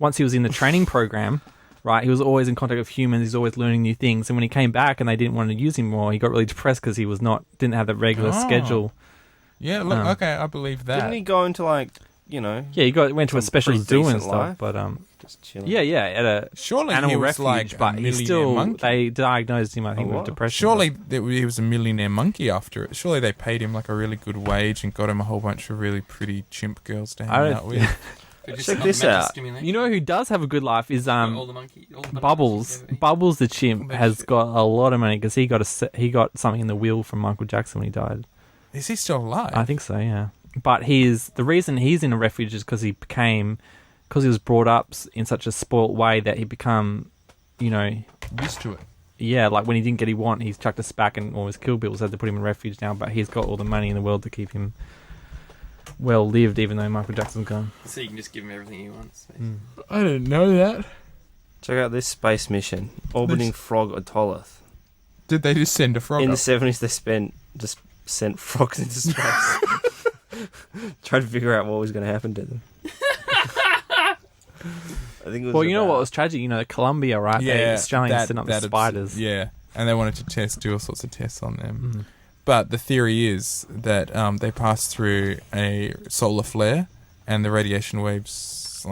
once he was in the training program, right? He was always in contact with humans. He's always learning new things, and when he came back and they didn't want to use him more, he got really depressed because he didn't have the regular schedule. Yeah, look, okay, I believe that. Didn't he go into like, Yeah, he went to a Some special pretty zoo and decent stuff, life. but just chilling? yeah, at a Surely he animal was refuge, like a but he millionaire still monkey. they diagnosed him, I think, Oh, with wow. depression. Surely he was a millionaire monkey after it. Surely they paid him like a really good wage and got him a whole bunch of really pretty chimp girls to I hang don't out with. Check this out. You know who does have a good life is all the monkey, all the Bubbles. bananas. Bubbles the chimp has got a lot of money because he got something in the will from Michael Jackson when he died. Is he still alive? I think so, yeah. But the reason he's in a refuge is because he was brought up in such a spoilt way that he become, Used to it. Yeah, like when he didn't get what he want, he's chucked us back and almost killed people, so had to put him in refuge now, but he's got all the money in the world to keep him well lived, even though Michael Jackson's gone. So you can just give him everything he wants. I didn't know that. Check out this space mission. Orbiting frog otolith. Did they just send a frog In the up? 70s, they just sent frogs into space. Tried to figure out what was going to happen to them. I think it was Well, you know what was tragic? You know, Colombia, right? The Australians sent up the spiders. Yeah, and they wanted to do all sorts of tests on them. Mm. But the theory is that they passed through a solar flare, and the radiation waves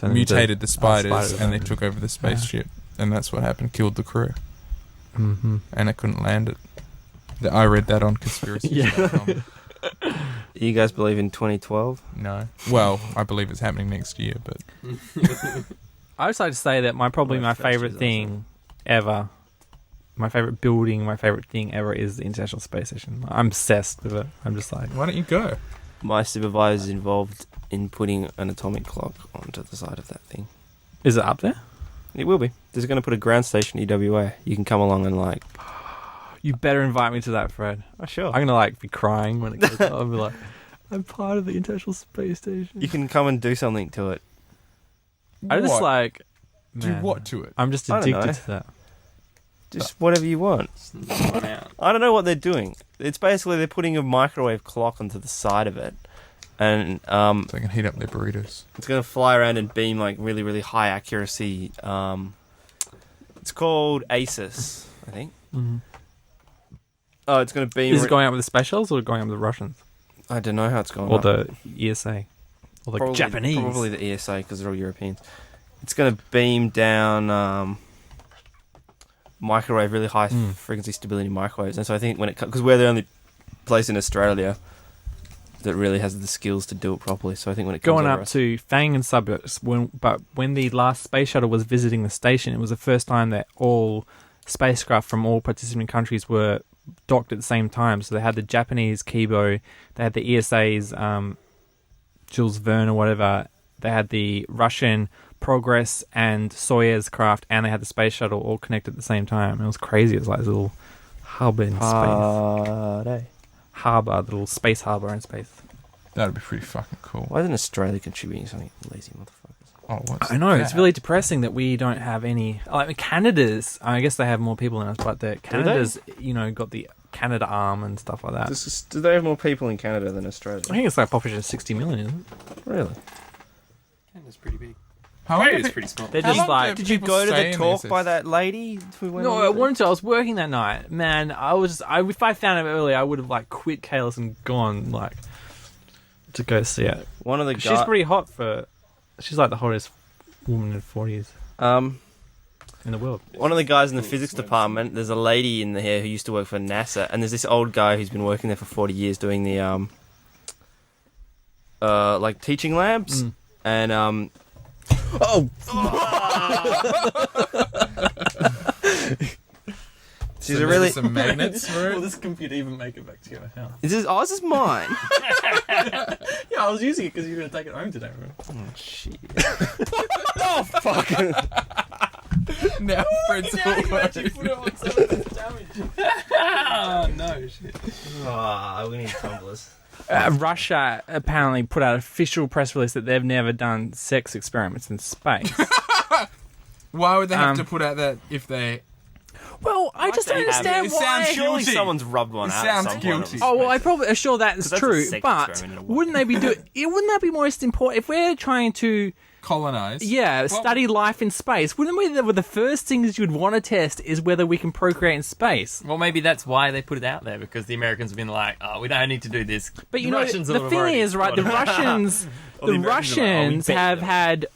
mutated the spiders, and they took over the spaceship, and that's what happened. Killed the crew, and it couldn't land it. I read that on conspiracy.com. You guys believe in 2012? No. Well, I believe it's happening next year, but I would like to say that my favourite thing ever, my favourite building, my favourite thing ever is the International Space Station. I'm obsessed with it. I'm just like... why don't you go? My supervisor is involved in putting an atomic clock onto the side of that thing. Is it up there? It will be. They're going to put a ground station in EWA. You can come along and You better invite me to that, Fred. Oh, sure. I'm going to be crying when it goes up. I'll be like, I'm part of the International Space Station. You can come and do something to it. I just What? Do man, what to it? I'm just I don't know. addicted to that. Just whatever you want. I don't know what they're doing. It's basically they're putting a microwave clock onto the side of it. And So they can heat up their burritos. it's going to fly around and beam really, really high accuracy. It's called ASIS, I think. Mm-hmm. Oh, it's going to beam... Is it going up with the space shuttles or going up with the Russians? I don't know how it's going Or up. the ESA? Or the Japanese? Probably the ESA, because they're all Europeans. It's going to beam down microwave, really high frequency stability microwaves. And so I think when it... Because we're the only place in Australia that really has the skills to do it properly. So I think when it comes Going over up to Fangin suburbs, when the last space shuttle was visiting the station, it was the first time that all spacecraft from all participant countries were docked at the same time. So they had the Japanese Kibo, they had the ESA's Jules Verne or whatever, they had the Russian Progress and Soyuz craft, and they had the space shuttle all connected at the same time. It was crazy. It was like this little hub in space. Harbour, the little space harbour in space. That'd be pretty fucking cool. Why isn't Australia contributing something? Lazy motherfuckers. Oh, what's I know, that? it's really depressing that we don't have any... Like, Canada's... I guess they have more people than us, but Canada's, got the Canada arm and stuff like that. Do they have more people in Canada than Australia? I think it's like a population of 60 million, isn't it? Really? Canada's pretty big. How long Australia's have pretty small. They're How just long like... have Did you people go to stay the in talk this? by that lady who went No, on I with it? wanted to. I was working that night. Man, if I found out early, I would have, quit Kalis and gone, to go see it. One of the She's pretty hot for... She's like the hottest woman in 40s in the world. One of the guys in the physics department, there's a lady in there who used to work for NASA, and there's this old guy who's been working there for 40 years doing the teaching labs, and she's a really... some magnets for it. this computer even make it back to your house? This is mine. Yeah, I was using it because you were going to take it home today, remember? Oh shit. Oh fuck. Now Fred's all worried. Oh, no, shit. Oh, we need tumblers. Russia apparently put out an official press release that they've never done sex experiments in space. Why would they have to put out that if they... Well, I just don't understand It why. sounds Surely guilty. some's rubbed one It out. sounds at some guilty. Point. Oh well, I probably sure that is 'Cause that's a true, sex but experiment in a way. wouldn't they be wouldn't that be most important if we're trying to colonize? study life in space? Wouldn't we? The first things you'd want to test is whether we can procreate in space. Well, maybe that's why they put it out there, because the Americans have been like, oh, we don't need to do this. But you The know, Russians the have thing already is, right? The got it. Russians, Or the the Americans are like, oh, we Russians bet have them. had.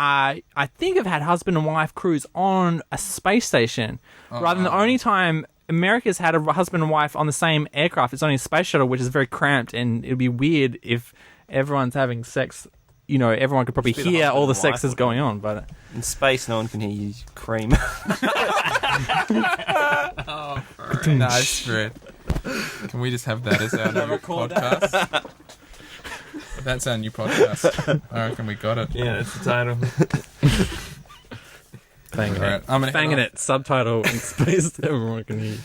I think have had husband and wife crews on a space station, rather than the only time America's had a husband and wife on the same aircraft. It's only a space shuttle, which is very cramped, and it'd be weird if everyone's having sex. You know, everyone could probably Just be the hear husband all the and sex wife, that's going on, but In space, no one can hear you cream. Nice, Fred. Can we just have that as our new podcast? That's our new podcast. I reckon we got it. Yeah, that's the title. Fangin' Alright, it. I'm gonna head Fangin' off. it. Subtitle in space. Everyone can hear you.